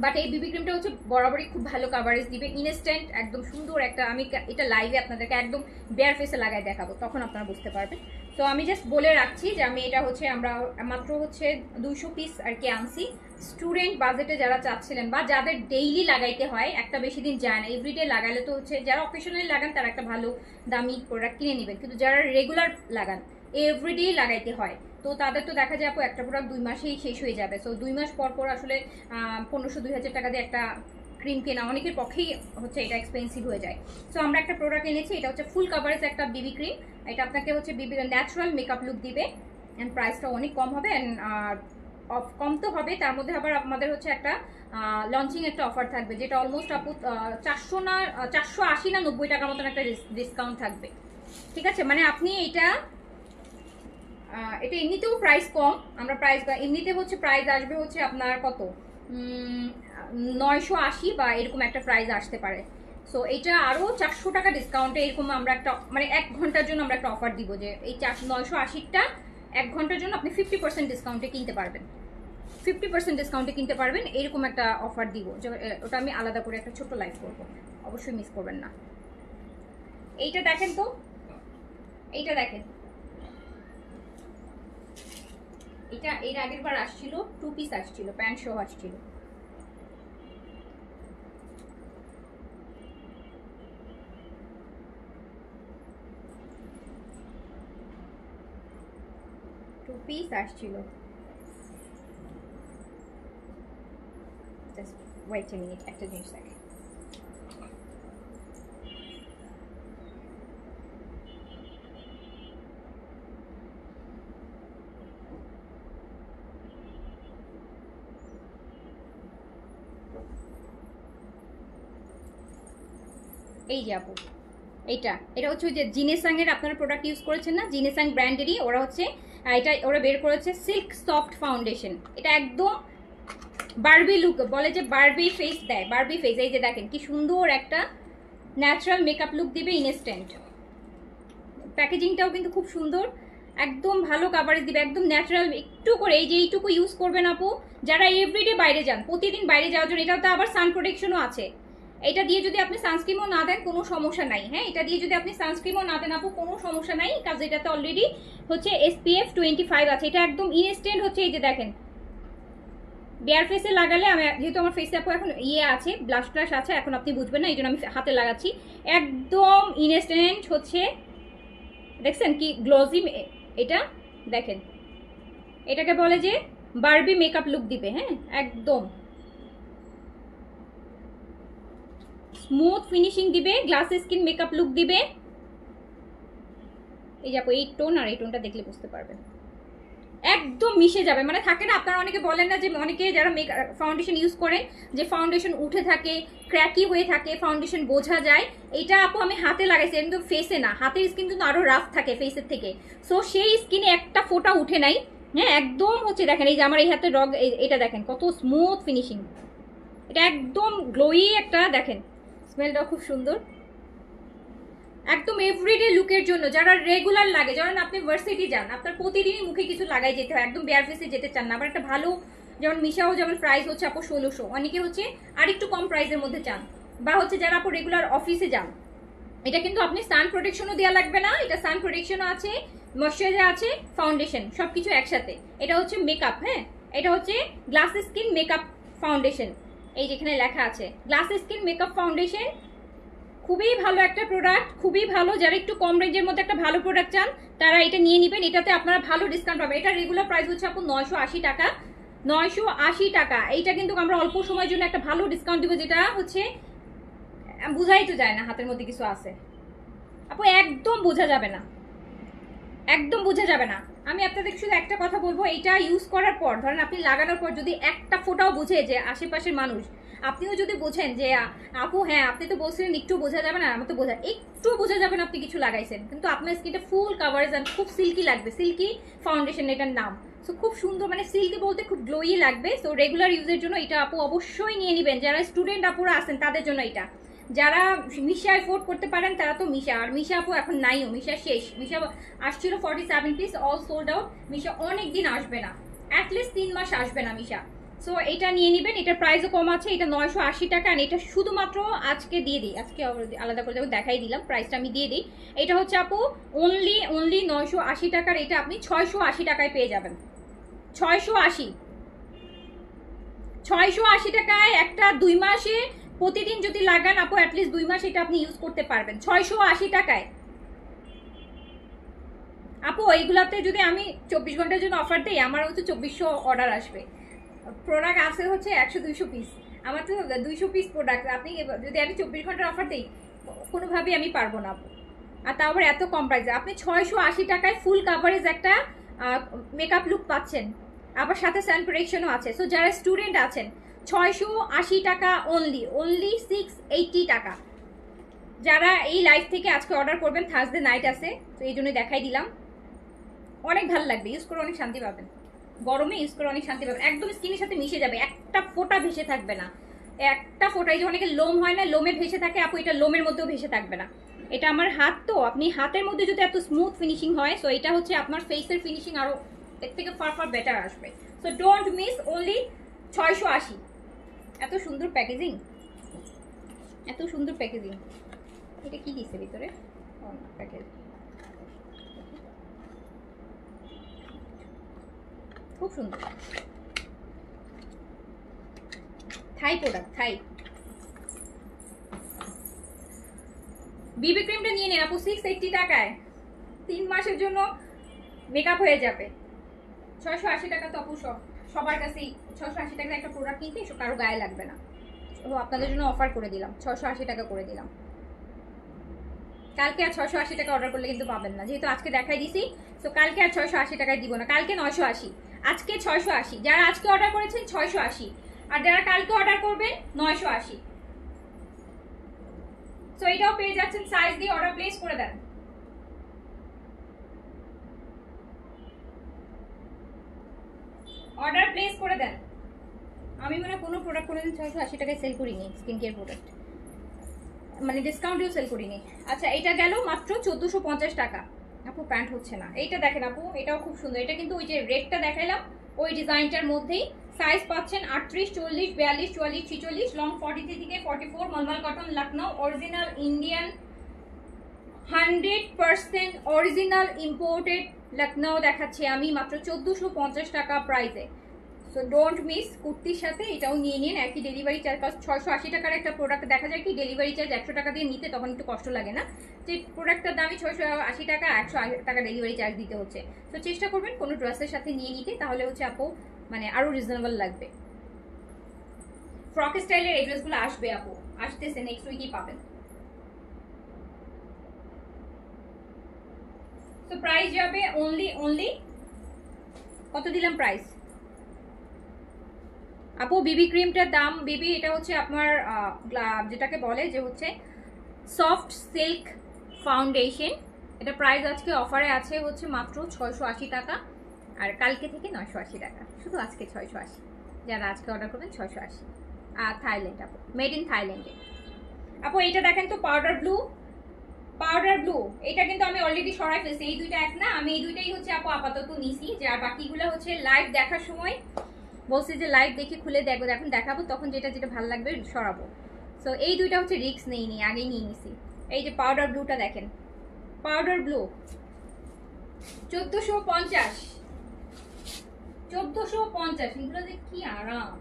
বাট এই বিবি ক্রিমটা হচ্ছে বরাবরই খুব ভালো কাভারেজ দিবে, ইনস্ট্যান্ট একদম সুন্দর একটা। আমি এটা লাইভে আপনাদেরকে একদম বেয়ার ফেসে লাগাই দেখাবো, তখন আপনারা বুঝতে পারবেন। তো আমি জাস্ট বলে রাখছি যে আমি এটা হচ্ছে আমরা মাত্র হচ্ছে 200 পিস আর কি আনছি। স্টুডেন্ট বাজেটে যারা চাচ্ছিলেন বা যাদের ডেইলি লাগাইতে হয়, একটা বেশি দিন যায় না, এভরিডে লাগালে তো হচ্ছে যারা অকেশনালি লাগান তারা একটা ভালো দামি প্রোডাক্ট কিনে নেবেন, কিন্তু যারা রেগুলার লাগান, এভরিডে লাগাইতে হয়, তো তাদের তো দেখা যায় আপু একটা প্রোডাক্ট 2 মাসেই শেষ হয়ে যাবে। সো 2 মাস পর পর আসলে 1500-2000 টাকা দিয়ে একটা ক্রিম কেনা অনেকের পক্ষেই হচ্ছে এটা এক্সপেন্সিভ হয়ে যায়। সো আমরা একটা প্রোডাক্ট এনেছি, এটা হচ্ছে ফুল কাভারেজ একটা বিবি ক্রিম। এটা আপনাকে হচ্ছে বিবি ন্যাচারাল মেকআপ লুক দিবে, অ্যান্ড প্রাইসটা অনেক কম হবে। অ্যান্ড কম তো হবে, তার মধ্যে আবার আমাদের হচ্ছে একটা লঞ্চিং একটা অফার থাকবে, যেটা অলমোস্ট আপু 480 না 90 টাকার মতন একটা ডিসকাউন্ট থাকবে। ঠিক আছে, মানে আপনি এটা এমনিতেও প্রাইস কম, আমরা প্রাইস এমনিতে হচ্ছে প্রাইস আসবে হচ্ছে আপনার কত 980 বা এরকম একটা প্রাইস আসতে পারে। সো এটা আরও 400 টাকা ডিসকাউন্টে এরকম আমরা একটা মানে 1 ঘন্টার জন্য আমরা একটা অফার দিব যে এই 980টা 1 ঘন্টার জন্য আপনি 50% ডিসকাউন্টে কিনতে পারবেন, 50% ডিসকাউন্টে কিনতে পারবেন, এরকম একটা অফার দিব। ওটা আমি আলাদা করে একটা ছোট্ট লাইভ করবো, অবশ্যই মিস করবেন না। এইটা দেখেন তো, এইটা দেখেন, এটা এর আগের বার আসছিল 2 পিস আসছিল, প্যান্ট সহ আসছিল। পিস আসছিল। জাস্ট ওয়েট এ মিনিট, একটা জিনিস দেখে। এই যে আপু এটা হচ্ছে যে জিনেসাং এর আপনারা প্রোডাক্ট ইউজ করেছেন না, জিনেসাং ব্র্যান্ডেরই ওরা হচ্ছে ওরা বের করেছে সিল্ক সফট ফাউন্ডেশন। এটা একদম বারবি লুক, বলে যে বারবি ফেস দেয়, বারবি ফেস। এই যে দেখেন কি সুন্দর একটা ন্যাচারাল মেকআপ লুক দিবে ইনস্ট্যান্ট। প্যাকেজিংটাও কিন্তু খুব সুন্দর, একদম ভালো কাভারেজ দিবে, একদম ন্যাচারাল। একটু করে এই যে এইটুকু ইউজ করবেন আপু, যারা এভরিডে বাইরে যান, প্রতিদিন বাইরে যাওয়ার জন্য। এটাতে আবার সান প্রোটেকশনও আছে। এটা দিয়ে যদি আপনি সানস্ক্রিমও না দেন কোনো সমস্যা নাই। হ্যাঁ, এটা দিয়ে যদি আপনি সানস্ক্রিমও না দেন আপু কোনো সমস্যা নাই, কারণ এটাতে অলরেডি হচ্ছে SPF 25 আছে। এটা একদম ইনস্ট্যান্ট হচ্ছে, এই যে দেখেন বেয়ার ফেসে লাগালে, আমি যেহেতু আমার ফেসে আপু এখন আছে, ব্লাশ ট্লাশ আছে, এখন আপনি বুঝবেন না, এই জন্য আমি হাতে লাগাচ্ছি। একদম ইনস্ট্যান্ট হচ্ছে, দেখছেন কি গ্লোজি। এটা দেখেন, এটাকে বলে যে বারবি মেকআপ লুক দিবে। হ্যাঁ, একদম স্মুথ ফিনিশিং দিবে, গ্লাস স্কিন মেকআপ লুক দিবে। এই যে আপু এই টোন আর এই টোনটা দেখলে বুঝতে পারবেন, একদম মিশে যাবে। মানে থাকে না, আপনারা অনেকে বলেন না যে অনেকে যারা ফাউন্ডেশন ইউজ করেন যে ফাউন্ডেশন উঠে থাকে, ক্র্যাকি হয়ে থাকে, ফাউন্ডেশন বোঝা যায়। এটা আপু আমি হাতে লাগাইছি, কিন্তু ফেসে না, হাতের স্কিন কিন্তু আরো রাফ থাকে ফেসের থেকে। সো সেই স্কিনে একটা ফোঁটা উঠে নাই। হ্যাঁ, একদম হচ্ছে দেখেন, এই যে আমার এই হাতে রগ, এটা দেখেন কত স্মুথ ফিনিশিং। এটা একদম গ্লোই একটা, দেখেন স্মেলটাও খুব সুন্দর। একদম এভরিডে লুকের জন্য যারা রেগুলার লাগে, যেমন আপনি ভার্সিটি যান, আপনার প্রতিদিনই মুখে কিছু লাগাই যেতে হয়, একদম বেয়ার ফেসে যেতে চান না। আবার একটা ভালো, যেমন মিশাও, যেমন প্রাইস হচ্ছে আপু 1600, অনেকে হচ্ছে আর একটু কম প্রাইসের মধ্যে চান, বা হচ্ছে যারা আপু রেগুলার অফিসে যান। এটা কিন্তু আপনি সান প্রোটেকশনও দেওয়া লাগবে না, এটা সান প্রোটেকশনও আছে, ময়শ্চারাইজার আছে, ফাউন্ডেশন, সবকিছু একসাথে। এটা হচ্ছে মেকআপ। হ্যাঁ, এটা হচ্ছে গ্লাস স্কিন মেকআপ ফাউন্ডেশন। এই যেখানে লেখা আছে গ্লাস স্কিন মেকআপ ফাউন্ডেশন, খুবই ভালো একটা প্রোডাক্ট, খুবই ভালো। যারা একটু কম রেঞ্জের মধ্যে একটা ভালো প্রোডাক্ট চান তারা এটা নিয়ে নেবেন, এটাতে আপনারা ভালো ডিসকাউন্ট পাবেন। এটা রেগুলার প্রাইস হচ্ছে আপু 980 টাকা, 980 টাকা। এইটা কিন্তু আমরা অল্প সময়ের জন্য একটা ভালো ডিসকাউন্ট দিব, যেটা হচ্ছে বোঝাই তো যায় না হাতের মধ্যে কিছু আছে আপু, একদম বোঝা যাবে না, একদম বোঝা যাবে না। আমি আপনাদেরকে শুধু একটা কথা বলবো, এইটা ইউজ করার পর, ধরেন আপনি লাগানোর পর যদি একটা ফোঁটাও বুঝে যে আশেপাশের মানুষ, আপনিও যদি বোঝেন যে আপু হ্যাঁ আপনি তো বলছিলেন একটু বোঝা যাবে না, আমার তো বোঝা, একটু বোঝা যাবে না আপনি কিছু লাগাইছেন, কিন্তু আপনার স্কিনটা ফুল কাভারেজ আর খুব সিল্কি লাগবে। সিল্কি ফাউন্ডেশন এটার নাম। সো খুব সুন্দর, মানে সিল্কি বলতে খুব গ্লোই লাগবে। সো রেগুলার ইউজের জন্য এটা আপু অবশ্যই নিয়ে নেবেন। যারা স্টুডেন্ট আপুরা আছেন তাদের জন্য এটা, যারা মিশা এফোর্ড করতে পারেন তারা তো মিশা, আর মিশা আপু এখন নাইও, মিশা শেষ। মিশা আসছিল 47 পিস, অল সোল্ড আউট। মিশা অনেক দিন আসবে না, অ্যাটলিস্ট 3 মাস আসবে না মিশা। সো এটা নিয়ে নেবেন, এটার প্রাইসও কম আছে, এটা 980 টাকা। আর এটা শুধুমাত্র আজকে দিয়ে দিই, আজকে আলাদা করে যখন দেখাই দিলাম প্রাইসটা আমি দিয়ে দিই। এটা হচ্ছে আপু অনলি 980 টাকার, এটা আপনি 680 টাকায় পেয়ে যাবেন। 680 টাকায় একটা 2 মাসে প্রতিদিন যদি লাগান আপু, অ্যাটলিস্ট 2 মাস এটা আপনি ইউজ করতে পারবেন 680 টাকায়। আপু এইগুলাতে যদি আমি 24 ঘন্টার জন্য অফার দিই, আমার হচ্ছে 2400 অর্ডার আসবে। প্রোডাক্ট আছে হচ্ছে 100-200 পিস, আমার তো 200 পিস প্রোডাক্ট। আপনি যদি আমি 24 ঘন্টার অফার দিই, কোনোভাবেই আমি পারবো না আপু। আর তাও আবার এত কম প্রাইসে আপনি 680 টাকায় ফুল কাভারেজ একটা মেকআপ লুক পাচ্ছেন, আবার সাথে সান প্রোটেকশনও আছে। সো যারা স্টুডেন্ট আছেন, 680 টাকা অনলি 680 টাকা। যারা এই লাইভ থেকে আজকে অর্ডার করবেন, থার্সডে নাইট আছে, তো এই জন্যই দেখাই দিলাম। অনেক ভালো লাগবে, ইউজ করে অনেক শান্তি পাবেন, গরমে ইউজ করে অনেক শান্তি পাবেন, একদম স্কিনের সাথে মিশে যাবে, একটা ফোঁটা ভেসে থাকবে না। একটা ফোটাই যে অনেকে লোম হয় না, লোমে ভেসে থাকে আপু, এটা লোমের মধ্যেও ভেসে থাকবে না। এটা আমার হাত, তো আপনি হাতের মধ্যে যদি এত স্মুথ ফিনিশিং হয়, সো এটা হচ্ছে আপনার ফেসের ফিনিশিং আরো এর থেকে ফার ফার বেটার আসবে। So don't miss, only 680। এত সুন্দর প্যাকেজিং, এত সুন্দর প্যাকেজিং। এটা কি দিচ্ছে ভিতরে? প্যাকেজ খুব সুন্দর, থাই প্রোডাক্ট, থাই। বিবি ক্রিমটা নিয়ে নেন আপু 680 টাকায়, 3 মাসের জন্য মেকআপ হয়ে যাবে। 680 টাকা তো আপু সবার কাছেই, 680 টাকার একটা প্রোডাক্ট কিনতে কারো গায়ে লাগবে না। তো আপনাদের জন্য অফার করে দিলাম, 680 টাকা করে দিলাম। কালকে আর 680 টাকা অর্ডার করলে কিন্তু পাবেন না, যেহেতু আজকে দেখাই দিছি। তো কালকে আর 680 টাকায় দিব না, কালকে 980, আজকে 680। যারা আজকে অর্ডার করেছেন 680, আর যারা কালকে অর্ডার করবেন 980। সো এটাও পেয়ে যাচ্ছেন, সাইজ দিয়ে অর্ডার প্লেস করে দেন। অর্ডার প্লেস করে দেন। আমি মনে হয় কোনো প্রোডাক্ট কোনোদিন 680 টাকায় সেল করিনি, স্কিন কেয়ার প্রোডাক্ট, মানে ডিসকাউন্টেও সেল করিনি। আচ্ছা, এটা গেল মাত্র 1450 টাকা। আপু প্যান্ট হচ্ছে না, এইটা দেখেন আপু, এটাও খুব সুন্দর। এটা কিন্তু ওই যে রেডটা দেখাইলাম ওই ডিজাইনটার মধ্যেই। সাইজ পাচ্ছেন 38, 40, 42, 44, 46, লং 43 থেকে 44, mulmul cotton, Lucknow, original Indian, 100% original imported Lucknow দেখাচ্ছি আমি মাত্র 1450 টাকা প্রাইসে। সো ডোন্ট মিস, কুর্তির সাথে এটাও নিয়ে নিন। একই ডেলিভারি চার্জ, 680 টাকার একটা প্রোডাক্ট দেখা যায় কি ডেলিভারি চার্জ 100 টাকা দিয়ে নিতে, তখন একটু কষ্ট লাগে না? যে প্রোডাক্টটার দামই 680 টাকা, 180 টাকা ডেলিভারি চার্জ দিতে হচ্ছে। তো চেষ্টা করবেন কোনো ড্রেসের সাথে নিয়ে নিতে, তাহলে হচ্ছে আপু মানে আরো রিজনেবল লাগবে। ফ্রক স্টাইলের এই ড্রেসগুলো আসবে আপু, আসতেছে, নেক্সট উইকই পাবেন। তো প্রাইস যাবে অনলি কত দিলাম প্রাইস আপু? বিবি ক্রিমটার দাম, বিবি এটা হচ্ছে আপনার যেটাকে বলে যে হচ্ছে সফট সিল্ক ফাউন্ডেশন, এটা প্রাইস আজকে অফারে আছে হচ্ছে মাত্র 680 টাকা, আর কালকে থেকে 980 টাকা, শুধু আজকে 680। যারা আজকে অর্ডার করবেন 680। আর থাইল্যান্ড আপু, মেড ইন থাইল্যান্ডে। আপু এইটা দেখেন তো, পাউডার ব্লু, পাউডার ব্লু, এটা কিন্তু আমি অলরেডি সরাই ফেলছি। এই দুইটা এক না, আমি এই দুইটাই হচ্ছে আপু আপাতত নিছি, যে আর বাকিগুলো হচ্ছে লাইভ দেখার সময় বলছি যে লাইভ দেখে খুলে দেখবো, এখন দেখাবো, তখন যেটা যেটা ভালো লাগবে সরাবো। সো এই দুইটা হচ্ছে রিক্স নেইনি, আগেই নিয়ে নিছি। এই যে পাউডার ব্লুটা দেখেন, পাউডার ব্লু 1450, 1450, এগুলো যে কি আরাম।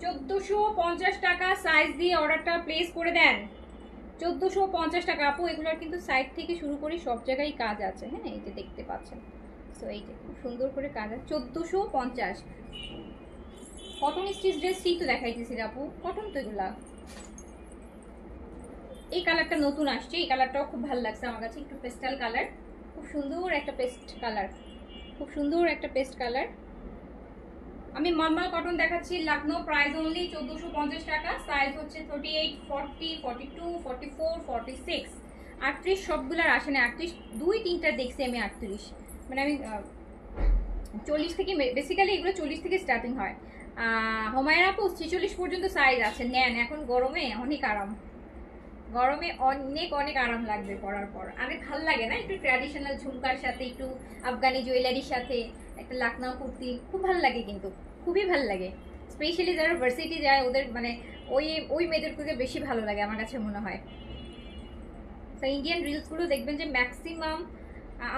$1450 টাকা, সাইজ দিয়ে অর্ডারটা প্লেস করে দেন। 1450 টাকা আপু। এগুলোর কিন্তু সাইড থেকে শুরু করে সব জায়গায় কাজ আছে, হ্যাঁ এই যে দেখতে পাচ্ছেন। সো এই যে খুব সুন্দর করে কাজ আছে। 1450। কটন স্টিচ ড্রেস ঠিক তো দেখাইতেছি আপু, কটন তো এগুলা। এই কালারটা নতুন আসছে, এই কালারটাও খুব ভালো লাগছে আমার কাছে, একটু পেস্টাল কালার, খুব সুন্দর একটা পেস্ট কালার, খুব সুন্দর একটা পেস্ট কালার। আমি মলমল কটন দেখাচ্ছি, লখনউ, প্রাইস অনলি 1450 টাকা। সাইজ হচ্ছে 38, 40, 42, 44, 46, 38 সবগুলার আসে না, 38 দুই তিনটা দেখছি আমি 38, মানে আমি 40 থেকে, বেসিক্যালি এগুলো 40 থেকে স্টার্টিং হয়। হুমায়রা আপু 46 পর্যন্ত সাইজ আছে, নেন, এখন গরমে অনেক আরাম, গরমে অনেক অনেক আরাম লাগবে পরার পর। অনেক ভালো লাগে না, একটু ট্র্যাডিশনাল ঝুমকার সাথে, একটু আফগানি জুয়েলারির সাথে একটা লখনউ কুর্তি, খুব ভালো লাগে, কিন্তু খুবই ভালো লাগে। স্পেশালি যারা ভার্সিটি যায় ওদের, মানে ওই মেয়েদেরকে বেশি ভালো লাগে আমার কাছে মনে হয়। তো ইন্ডিয়ান রিলসগুলো দেখবেন যে ম্যাক্সিমাম,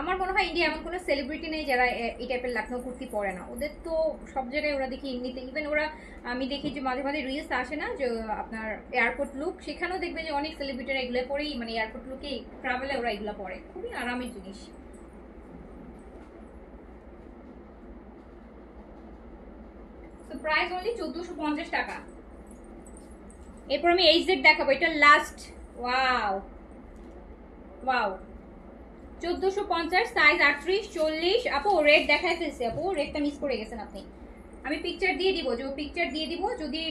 আমার মনে হয় ইন্ডিয়া এমন কোনো সেলিব্রিটি নেই যারা এই টাইপের লখনউ কুর্তি পরে না। ওদের তো সব জায়গায় ওরা দেখি এমনিতে, ইভেন ওরা, আমি দেখি যে মাঝে মাঝে রিলস আসে না যে আপনার এয়ারপোর্ট লুক, সেখানেও দেখবে যে অনেক সেলিব্রিটিরা এগুলো পরেই, মানে এয়ারপোর্ট লুকে ট্রাভেলে ওরা এগুলো পরে, খুবই আরামের জিনিস। তো প্রাইস অনলি 1450 টাকা। এরপর আমি এইচজেড দেখাবো, এটা লাস্ট। Wow wow, 1450, size 38, 40। আপু রেড দেখাই ফেলছি আপু, রেডটা মিস করে গেছেন আপনি। আমি পিকচার দিয়ে দিব, যে পিকচার দিয়ে দিব, যদি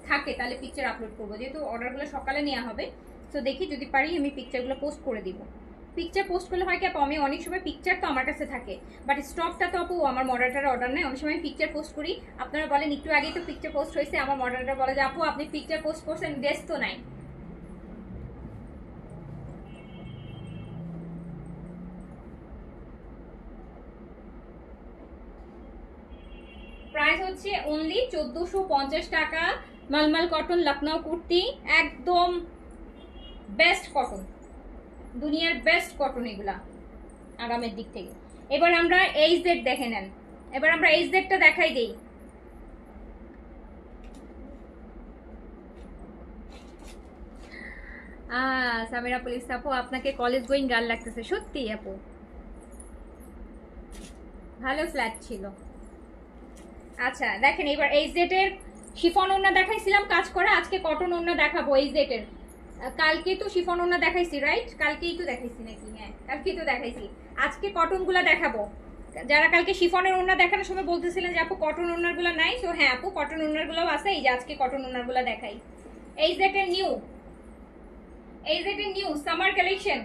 থাকে তাহলে পিকচার আপলোড করবো, যেহেতু অর্ডারগুলো সকালে নেওয়া হবে। তো দেখি যদি পারি আমি পিকচারগুলো পোস্ট করে দিব। পিকচার পোস্ট করলে হয় কি আপু, আমি অনেক সময় পিকচার তো আমার কাছে থাকে, বাট স্টকটা তো আপু আমার মডারেটার অর্ডার নেই। অনেক সময় পিকচার পোস্ট করি, আপনারা বলেন একটু আগেই তো পিকচার পোস্ট হয়েছে, আমার মডারেটার বলে যে আপু আপনি পিকচার পোস্ট করছেন, ড্রেস তো নাই। প্রাইস হচ্ছে অনলি 1450 টাকা। মালমাল কটন লখনউ কুর্তি, একদম বেস্ট কটন, দুনিয়ার বেস্ট কটন এগুলা আরামের দিক থেকে। এবার আমরা এইচ জেড দেখে নেন, এবার আমরা এইচ জেডটা দেখাই দেই। সামিরা পুলিশ আপু, আপনাকে কলেজ গোয়িং গার্ল লাগতেছে সত্যি আপু, ভালো ফ্ল্যাট ছিল। আচ্ছা দেখেন, এবার এইচ জেড এর শিফন ওড়না দেখাইছিলাম কাজ করা, আজকে কটন ওড়না দেখাবো এইচ জেড এর। কালকে তো শিফন ওড়না দেখাইছি রাইট, কালকেই তো দেখাইছি নাকি? হ্যাঁ কালকেই তো দেখাইছি। আজকে কটন গুলা দেখাবো। যারা কালকে শিফনের ওড়না দেখানোর সময় বলতেছিলেন যে আপু কটন ওড়নার গুলা নাই, তো হ্যাঁ আপু কটন ওড়নার গুলাও আছে, এই যে আজকে কটন ওড়নার গুলা দেখাই। এইচ জেড এর নিউ, এইচ জেড এর new summer collection.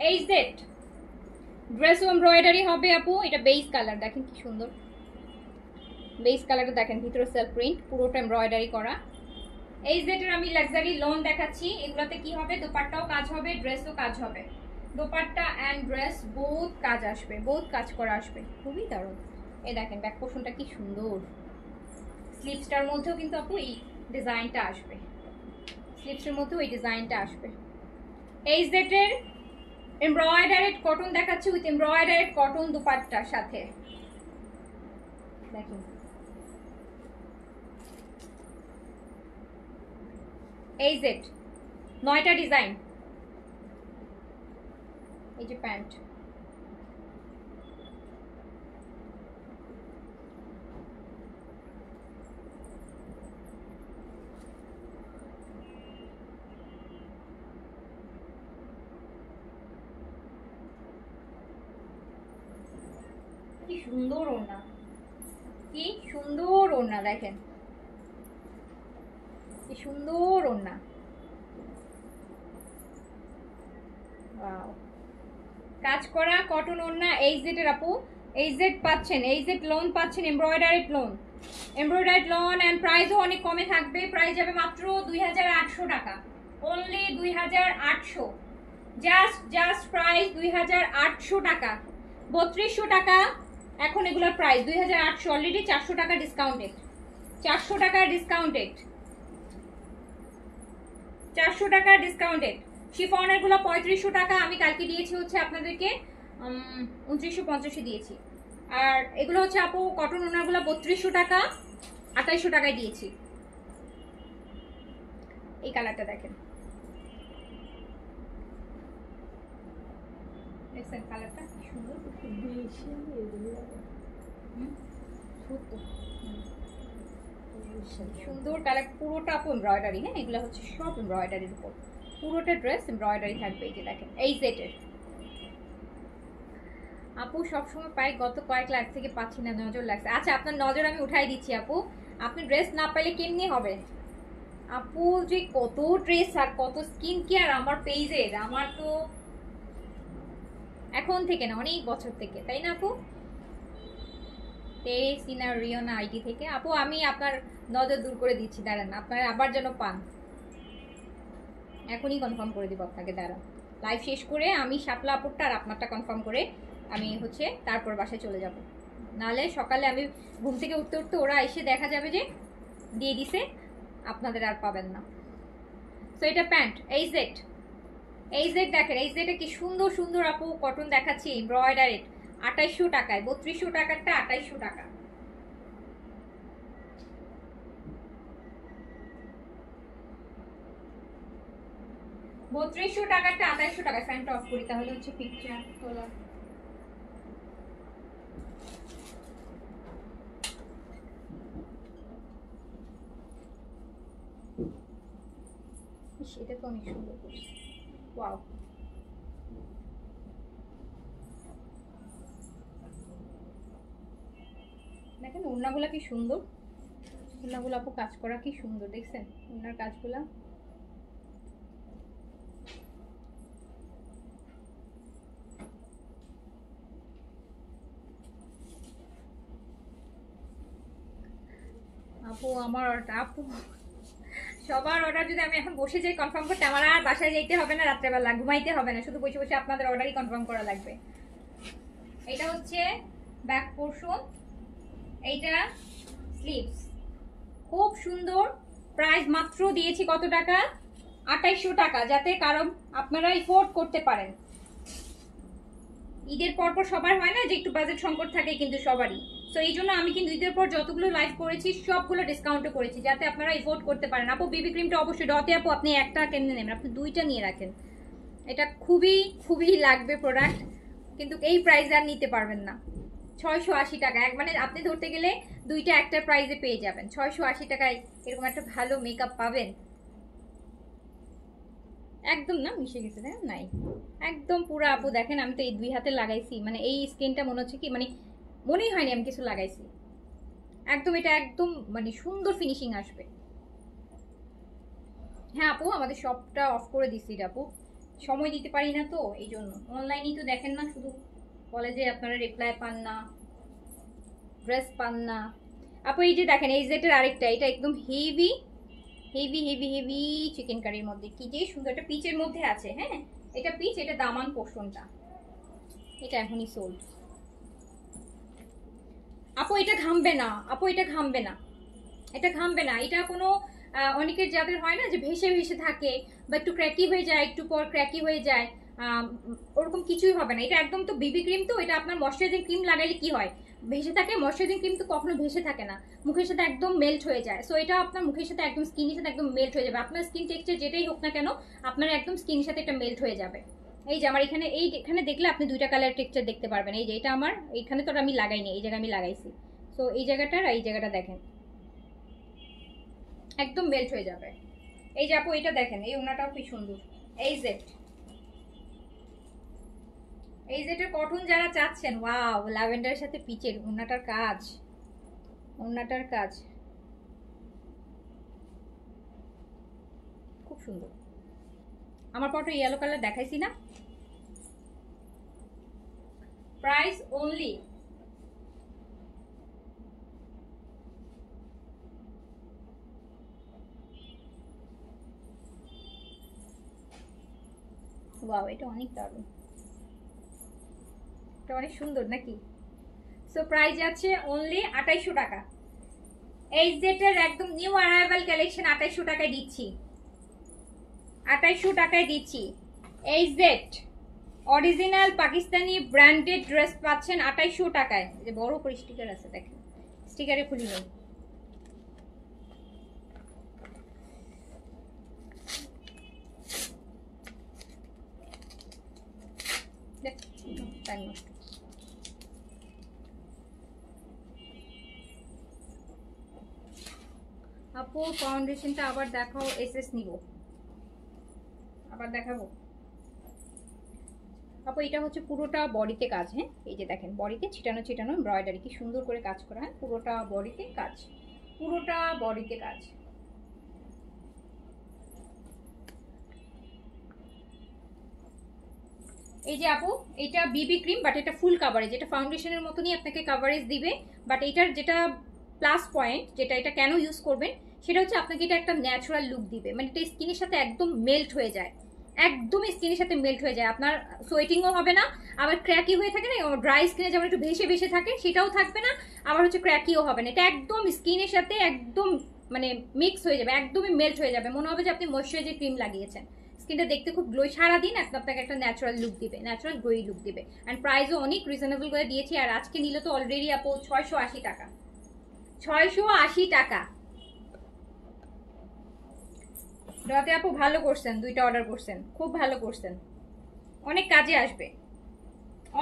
H Z dress embroidery হবে আপু, এটা বেস কালার দেখেন কি সুন্দর, বেস কালারটা দেখেন, ভিতরে সেলফ প্রিন্ট, পুরোটা এমব্রয়ডারি করা। এইচ জেড এর আমি লাক্সারি লোন দেখাচ্ছি, এগুলোতে কি হবে, দোপাট্টাও কাজ হবে, ড্রেসও কাজ হবে, দোপাট্টা এন্ড ড্রেস বহুত কাজ আসবে, বহুত কাজ করা আসবে, খুবই দারুণ। এই দেখেন ব্যাক পোর্শনটা কি সুন্দর, স্লিপসটার মধ্যেও কিন্তু আপু এই ডিজাইনটা আসবে, স্লিপসের মধ্যেও এই ডিজাইনটা আসবে। এইচ জেড এর এমব্রয়ডারিড কটন দেখাচ্ছি, উইথ এমব্রয়ডারিড কটন দোপাট্টার সাথে দেখেন। এইচ জেড 9টা ডিজাইন, এই যে প্যান্ট, কি সুন্দর ওড়না, কি সুন্দর ওড়না দেখেন, কি সুন্দর ওড়না, কাজ করা কটন ওড়না এইচ জেড এর আপু। এইচ জেড পাচ্ছেন, এইচ জেড লোন পাচ্ছেন, embroidered lawn, embroidered lawn, and প্রাইসও অনেক কমে থাকবে, প্রাইস যাবে মাত্র 2800 টাকা, অনলি 2800, জাস্ট প্রাইস 2800 টাকা, 3200 টাকা এখন এগুলোর প্রাইস, 2800, অলরেডি 400 টাকা ডিসকাউন্টেড, 400 টাকা ডিসকাউন্টেড, 400 টাকা ডিসকাউন্টেড। শিফনের গুলো 3500 টাকা, আমি কালকে দিয়েছি হচ্ছে আপনাদেরকে 2950 দিয়েছি। আর এগুলো হচ্ছে আপু কটন ওনারগুলো 3200 টাকা, 2800 টাকায় দিয়েছি। এই কালারটা দেখেন, দেখছেন কালারটা সুন্দর, সুন্দর কালার, পুরোটা আপু এমব্রয়ডারি। হ্যাঁ এগুলো হচ্ছে সব এমব্রয়ডারির উপর, পুরোটা ড্রেস এমব্রয়ডারি থাকবে। এই যে দেখেন এই সেটের আপু সবসময় পাই, গত কয়েক লাখ থেকে পাচ্ছি না, নজর লাগছে। আচ্ছা আপনার নজর আমি উঠাই দিচ্ছি আপু, আপনি ড্রেস না পাইলে কেমনি হবে আপু, যে কত ড্রেস আর কত স্কিন কেয়ার আমার পেজের, আমার তো এখন থেকে না অনেক বছর থেকে, তাই না আপু? রিওনা আইডি থেকে আপু আমি আপনার নজর দূর করে দিচ্ছি, দাঁড়ান আপনার আবার যেন পান, এখনই কনফার্ম করে দিব আপনাকে, দাঁড়ান লাইভ শেষ করে আমি শাপলা আপুরটা আর আপনারটা কনফার্ম করে আমি হচ্ছে তারপর বাসায় চলে যাব, নালে সকালে আমি ঘুম থেকে উঠতে উঠতে ওরা এসে দেখা যাবে যে দিয়ে দিছে, আপনাদের আর পাবেন না। তো এটা pant H Z, H Z দেখেন, এইচ জেডে কি সুন্দর সুন্দর আপু কটন দেখাচ্ছি, এমব্রয়ডারিড 2800 টাকায়, 3200 টাকারটা 2800 টাকা। বত্রিশশো টাকারটা 2800 টাকায়। ফ্যানটা অফ করি তাহলে হচ্ছে পিকচার তোলা। এটা তো অনেক সুন্দর করছে, ওয়াও। দেখেন ওড়নাগুলা কি সুন্দর, ওড়নাগুলো আপু কাজ করা কি সুন্দর, দেখছেন ওড়নার কাজগুলা। আপু আমার আপু সবার অর্ডার যদি আমি এখন বসে যাই কনফার্ম করতে, আমার আর বাসায় যাইতে হবে না, রাত্রেবেলা ঘুমাইতে হবে না, শুধু বসে বসে আপনাদের অর্ডারই কনফার্ম করা লাগবে। এটা হচ্ছে ব্যাক পোর্শন, এইটা স্লিভস, খুব সুন্দর। প্রাইস মাত্র দিয়েছি কত টাকা? 2800 টাকা, যাতে কারণ আপনারা এফোর্ড করতে পারেন। ঈদের পরপর সবার হয় না যে একটু বাজেট সংকট থাকে, কিন্তু সবারই। সো এই জন্য আমি কিন্তু ঈদের পর যতগুলো লাইভ করেছি সবগুলো ডিসকাউন্টে করেছি, যাতে আপনারা এফোর্ড করতে পারেন। আপু বিবি ক্রিমটা অবশ্যই ডতে আপু আপনি একটা কেমনে নেবেন, আপনি দুইটা নিয়ে রাখেন, এটা খুবই খুবই লাগবে প্রোডাক্ট, কিন্তু এই প্রাইসে আর নিতে পারবেন না। 680 টাকা, এক মানে আপনি ধরতে গেলে দুইটা একটা প্রাইসে পেয়ে যাবেন। 680 টাকায় এরকম একটা ভালো মেকআপ পাবেন একদম। না মিশে গেছে নাই একদম পুরো। আপু দেখেন আমি তো এই দুই হাতে লাগাইছি, মানে এই স্কিনটা মনে হচ্ছে কি মানে মনেই হয়নি আমি কিছু লাগাইছি, একদম এটা একদম মানে সুন্দর ফিনিশিং আসবে। হ্যাঁ আপু আমাদের শপটা অফ করে দিচ্ছি আপু, সময় দিতে পারি না তো এই জন্য। অনলাইনেই তো দেখেন না, শুধু বলে যে আপনারা রিপ্লাই পান না, ড্রেস পান না। আপু এই যে দেখেন এই যেটার আরেকটা, এটা একদম হেভি হেভি হেভি হেভি চিকেন কারির মধ্যে, কি যে সুন্দর, এটা পিচের মধ্যে আছে। হ্যাঁ এটা পিচ, এটা দামান পোর্শনটা, এটা এখনই সোল্ড। আপু এটা ঘামবে না, আপু এটা ঘামবে না, এটা ঘামবে না। এটা কোনো অনেকের যাদের হয় না যে ভেসে ভেসে থাকে বা একটু ক্র্যাকি হয়ে যায়, একটু পর ক্র্যাকি হয়ে যায়, ওরকম কিছুই হবে না। এটা একদম তো বিবি ক্রিম, তো এটা আপনার ময়শ্চারাইজিং ক্রিম লাগাইলে কি হয়, ভেসে থাকে। ময়শ্চারাইজিং ক্রিম তো কখনো ভেসে থাকে না, মুখের সাথে একদম মেল্ট হয়ে যায়। সো এটা আপনার মুখের সাথে একদম স্কিনের সাথে একদম মেল্ট হয়ে যাবে। আপনার স্কিন টেক্সচার যেটাই হোক না কেন, আপনার একদম স্কিনের সাথে এটা মেল্ট হয়ে যাবে। এই যে আমার এখানে এখানে দেখলে আপনি দুইটা কালার টেক্সচার দেখতে পারবেন। এই যে এটা আমার এখানে তো আমি লাগাইনি, এই জায়গায় আমি লাগাইছি। সো এই জায়গাটা আর এই জায়গাটা দেখেন একদম মেল্ট হয়ে যাবে। এই যে আপু এটা দেখেন, এই ওনাটাও কি সুন্দর। এই জেটের কটন যারা চাচ্ছেন, ওয়াও ল্যাভেন্ডারের সাথে পিচের ওনাটার কাজ, ওনাটার কাজ খুব সুন্দর। আমার পরটা ইয়েলো কালার দেখাইছি না। প্রাইস অনলি ওয়াও, এটা অনেক দারুণ, এটা অনেক সুন্দর নাকি। সো প্রাইস আছে অনলি 2800 টাকা। এই জেটের একদম নিউ অ্যারাইভাল কালেকশন 2800 টাকায় দিচ্ছি, 2800 টাকায় দিচ্ছি। এই jet original Pakistani branded dress পাচ্ছেন 2800 টাকায়। যে বড় করে স্টিকার আছে দেখেন, স্টিকারে খুলি নেই। আপু ফাউন্ডেশনটা আবার দেখাও, এসএস নিব, আবার দেখাবো। আপু এটা হচ্ছে পুরোটা বডিতে কাজ। হ্যাঁ এই যে দেখেন বডিতে ছিটানো ছিটানো এমব্রয়ডারি, কি সুন্দর করে কাজ করা। হ্যাঁ পুরোটা বডিতে কাজ, পুরোটা বডিতে কাজ। এই যে আপু এটা বিবি ক্রিম, বাট এটা ফুল কাভারেজ, এটা ফাউন্ডেশনের মতনই আপনাকে কাভারেজ দিবে। বাট এটার যেটা প্লাস পয়েন্ট, যেটা এটা কেন ইউজ করবেন সেটা হচ্ছে আপনাকে এটা একটা ন্যাচারাল লুক দিবে, মানে এটা স্কিনের সাথে একদম মেল্ট হয়ে যায়, একদম স্কিনের সাথে মেল্ট হয়ে যায়। আপনার সোয়েটিংও হবে না, আবার ক্র্যাকি হয়ে থাকে না ড্রাই স্কিনে যেমন একটু ভেসে ভেসে থাকে, সেটাও থাকবে না, আবার হচ্ছে ক্র্যাকিও হবে না। এটা একদম স্কিনের সাথে একদম মানে মিক্স হয়ে যাবে, একদমই মেল্ট হয়ে যাবে, মনে হবে যে আপনি ময়শ্চারাইজিং ক্রিম লাগিয়েছেন। স্কিনটা দেখতে খুব গ্লো, সারাদিন আপনাকে একটা ন্যাচারাল লুক দিবে, ন্যাচারাল গ্লোই লুক দিবে। অ্যান্ড প্রাইসও অনেক রিজনেবল করে দিয়েছি। আর আজকে নিলে তো অলরেডি আপু 680 টাকা, 680 টাকা। রাতে আপু ভালো করছেন, দুইটা অর্ডার করছেন, খুব ভালো করছেন, অনেক কাজে আসবে,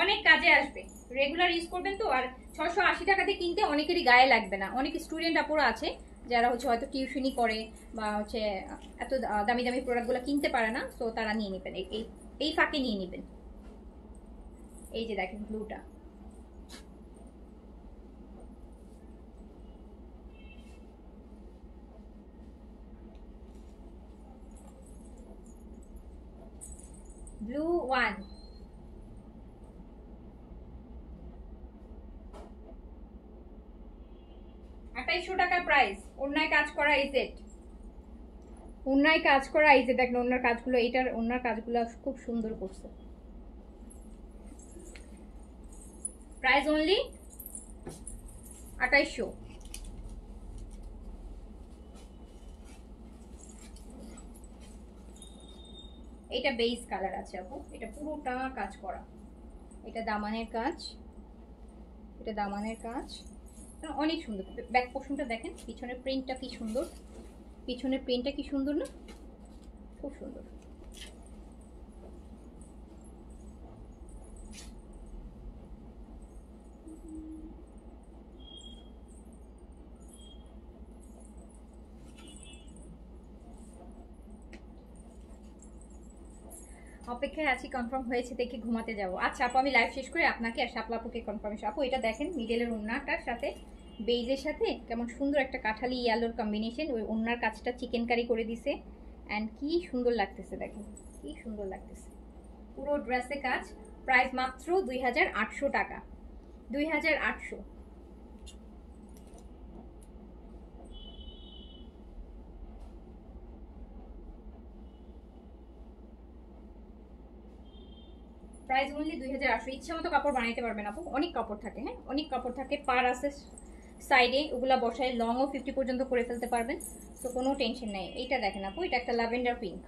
অনেক কাজে আসবে, রেগুলার ইউজ করবেন তো। আর 680 টাকাতে কিনতে অনেকেরই গায়ে লাগবে না। অনেক স্টুডেন্ট আপুরা আছে যারা হচ্ছে হয়তো টিউশনি করে বা হচ্ছে এত দামি দামি প্রোডাক্টগুলো কিনতে পারে না, তো তারা নিয়ে নেবেন, এই ফাঁকে নিয়ে নেবেন। এই যে দেখেন ব্লুটা, ব্লু ওয়ান, 2800 টাকা প্রাইস। ওন্নায় কাজ করা এই সেট, ওন্নায় কাজ করা এই যে দেখেন ওন্নার কাজগুলো, এটার ওন্নার কাজগুলো খুব সুন্দর করছে। Price only 2800। এটা বেস কালার আছে আপু, এটা পুরোটা কাজ করা, এটা দামানের কাজ, এটা দামানের কাজ অনেক সুন্দর। ব্যাক পোর্শনটা দেখেন, পিছনের প্রিন্টটা কি সুন্দর, পিছনের প্রিন্টটা কি সুন্দর না, খুব সুন্দর। অপেক্ষায় আছি, কনফার্ম হয়েছে দেখে ঘুমাতে যাব। আচ্ছা আপু আমি লাইভ শেষ করে আপনাকে আর শাপলা আপুকে কনফার্মেশন। আপু এটা দেখেন মিডলের ওন্নাটার সাথে বেইজের সাথে কেমন সুন্দর একটা কাঠালি ইয়ালোর কম্বিনেশন, ওই ওন্নার কাজটা চিকেন কারি করে দিছে অ্যান্ড কি সুন্দর লাগতেছে, দেখেন কি সুন্দর লাগতেছে পুরো ড্রেসে কাজ। প্রাইস মাত্র 2800 টাকা, 2800। Price only 2800। ইচ্ছা মতো কাপড় বানাইতে পারবেন আপু, অনেক কাপড় থাকে, হ্যাঁ অনেক কাপড় থাকে, পার আছে সাইডে, ওগুলা বসায় লংও 50 পর্যন্ত করে ফেলতে পারবেন, তো কোনো টেনশন নেই। এইটা দেখেন আপু, এটা একটা ল্যাভেন্ডার পিঙ্ক,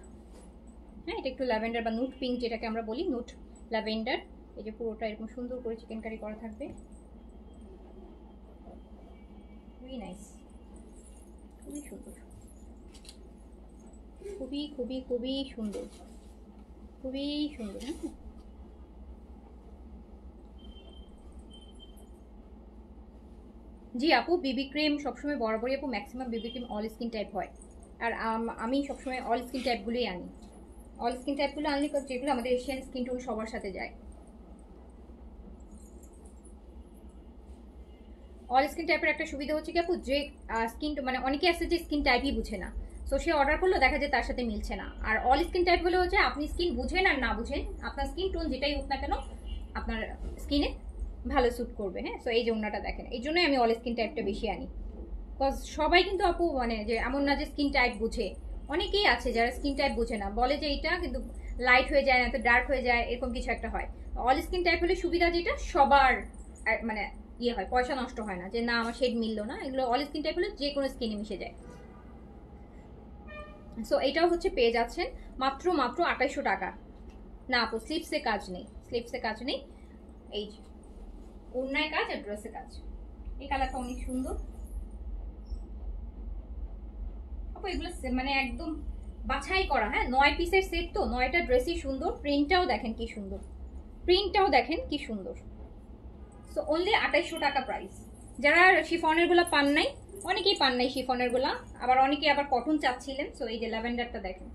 হ্যাঁ এটা একটু ল্যাভেন্ডার বা নুট পিঙ্ক যেটাকে আমরা বলি, নুট ল্যাভেন্ডার। এই যে পুরোটা এরকম সুন্দর করে চিকেন কারি করা থাকবে, খুবই নাইস, খুবই সুন্দর, খুবই খুবই খুবই সুন্দর, খুবই সুন্দর। হ্যাঁ জি আপু, বিবি ক্রিম সবসময় বরাবরই আপু ম্যাক্সিমাম বিবি ক্রিম অল স্কিন টাইপ হয়, আর আমি সবসময় অল স্কিন টাইপগুলোই আনি, অল স্কিন টাইপগুলো আনলে যেগুলো আমাদের এশিয়ান স্কিন টোন সবার সাথে যায়। অল স্কিন টাইপের একটা সুবিধা হচ্ছে কি আপু, যে স্কিন মানে অনেকে আছে যে স্কিন টাইপই বুঝে না, সো সে অর্ডার করলো দেখা যায় তার সাথে মিলছে না। আর অল স্কিন টাইপ হলে হচ্ছে আপনি স্কিন বুঝেন আর না বুঝেন, আপনার স্কিন টোন যেটাই হোক না কেন আপনার স্কিনে ভালো স্যুট করবে। হ্যাঁ সো এই যে ওনাটা দেখেন, এই জন্যই আমি অল স্কিন টাইপটা বেশি আনি, বিকজ সবাই কিন্তু আপু মানে যে এমন না যে স্কিন টাইপ বুঝে, অনেকেই আছে যারা স্কিন টাইপ বুঝে না, বলে যে এটা কিন্তু লাইট হয়ে যায় না তো ডার্ক হয়ে যায়, এরকম কিছু একটা হয়। অল স্কিন টাইপ হলে সুবিধা যেটা সবার মানে ইয়ে হয়, পয়সা নষ্ট হয় না যে না আমার শেড মিললো না, এগুলো অল স্কিন টাইপ হলে যে কোনো স্কিনে মিশে যায়। সো এটাও হচ্ছে পেয়ে যাচ্ছেন মাত্র 2800 টাকা। না আপু স্লিপসে কাজ নেই, স্লিপসে কাজ নেই, এই যে ওড়নায় কাজ আর ড্রেসে কাজ। এই কালারটা অনেক সুন্দর আপু, এগুলো মানে একদম বাছাই করা, হ্যাঁ 9 পিসের সেট তো, 9টা ড্রেসই সুন্দর, প্রিন্টটাও দেখেন কি সুন্দর, প্রিন্টটাও দেখেন কি সুন্দর। সো অনলি 2800 টাকা প্রাইস। যারা শিফনের গুলা পান নাই, অনেকেই পান নাই শিফনের গুলা, আবার অনেকেই আবার কটন চাচ্ছিলেন, সো এই যে ল্যাভেন্ডারটা দেখেন,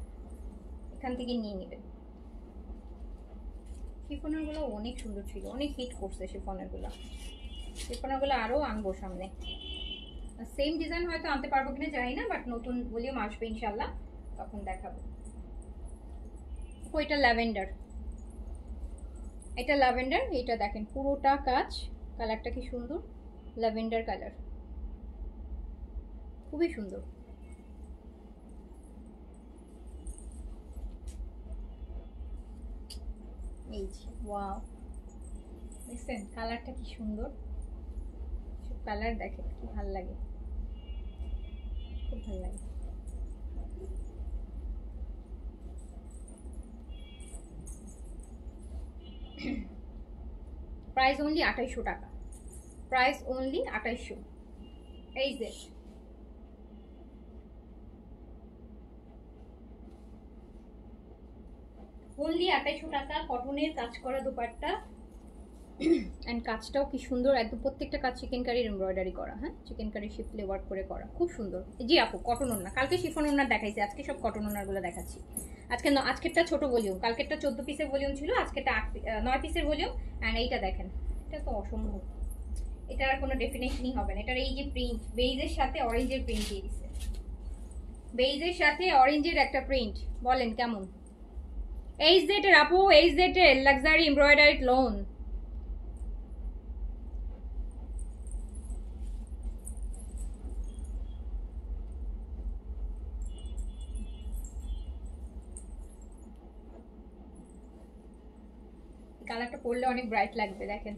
এখান থেকে নিয়ে নেবেন। শিফনের গুলো অনেক সুন্দর ছিল, অনেক হিট করছে শিফনের গুলা, শিফনের গুলো আরো আনবো সামনে। সেম ডিজাইন হয়তো আনতে পারবো কিনা জানি না, বাট নতুন ভলিউম আসবে ইনশাল্লাহ, তখন দেখাবো। এটা ল্যাভেন্ডার, এটা ল্যাভেন্ডার, এটা দেখেন পুরোটা কাজ, কালারটা কি সুন্দর, ল্যাভেন্ডার কালার, খুবই সুন্দর। এই যে ওয়াও, দেখছেন কালারটা কি সুন্দর, কালার দেখেন কি ভালো লাগে, খুব ভালো লাগে। প্রাইস অনলি 2800 টাকা, প্রাইস অনলি 2800। এই যে অনলি 2800 টাকা, কটনের কাজ করা দোপাট্টা, এন্ড কাজটাও কি সুন্দর, একদম প্রত্যেকটা কাজ চিকেন কারির এমব্রয়ডারি করা, হ্যাঁ চিকেন কারি শিফটে ওয়ার্ক করে করা, খুব সুন্দর। জি আপু কটন ওড়না, কালকে শিফন ওড়না দেখাইছি, আজকে সব কটন ওড়নাগুলো দেখাচ্ছি। আজকেরটা ছোট ভলিউম, কালকেরটা 14 পিসের ভলিউম ছিল, আজকেরটা 9 পিসের ভলিউম। এন্ড এইটা দেখেন, এটা তো অসম্ভব, এটার কোনো ডেফিনেশনই হবে না। এটার এই যে প্রিন্ট, বেইজের সাথে অরেঞ্জের প্রিন্ট দিয়ে দিচ্ছে, বেইজের সাথে অরেঞ্জের একটা প্রিন্ট, বলেন কেমন? এইচ জেড এর আপু, এইচ জেড এর লাক্সারি এমব্রয়ডারি লোন, কালারটা পরলে অনেক ব্রাইট লাগবে, দেখেন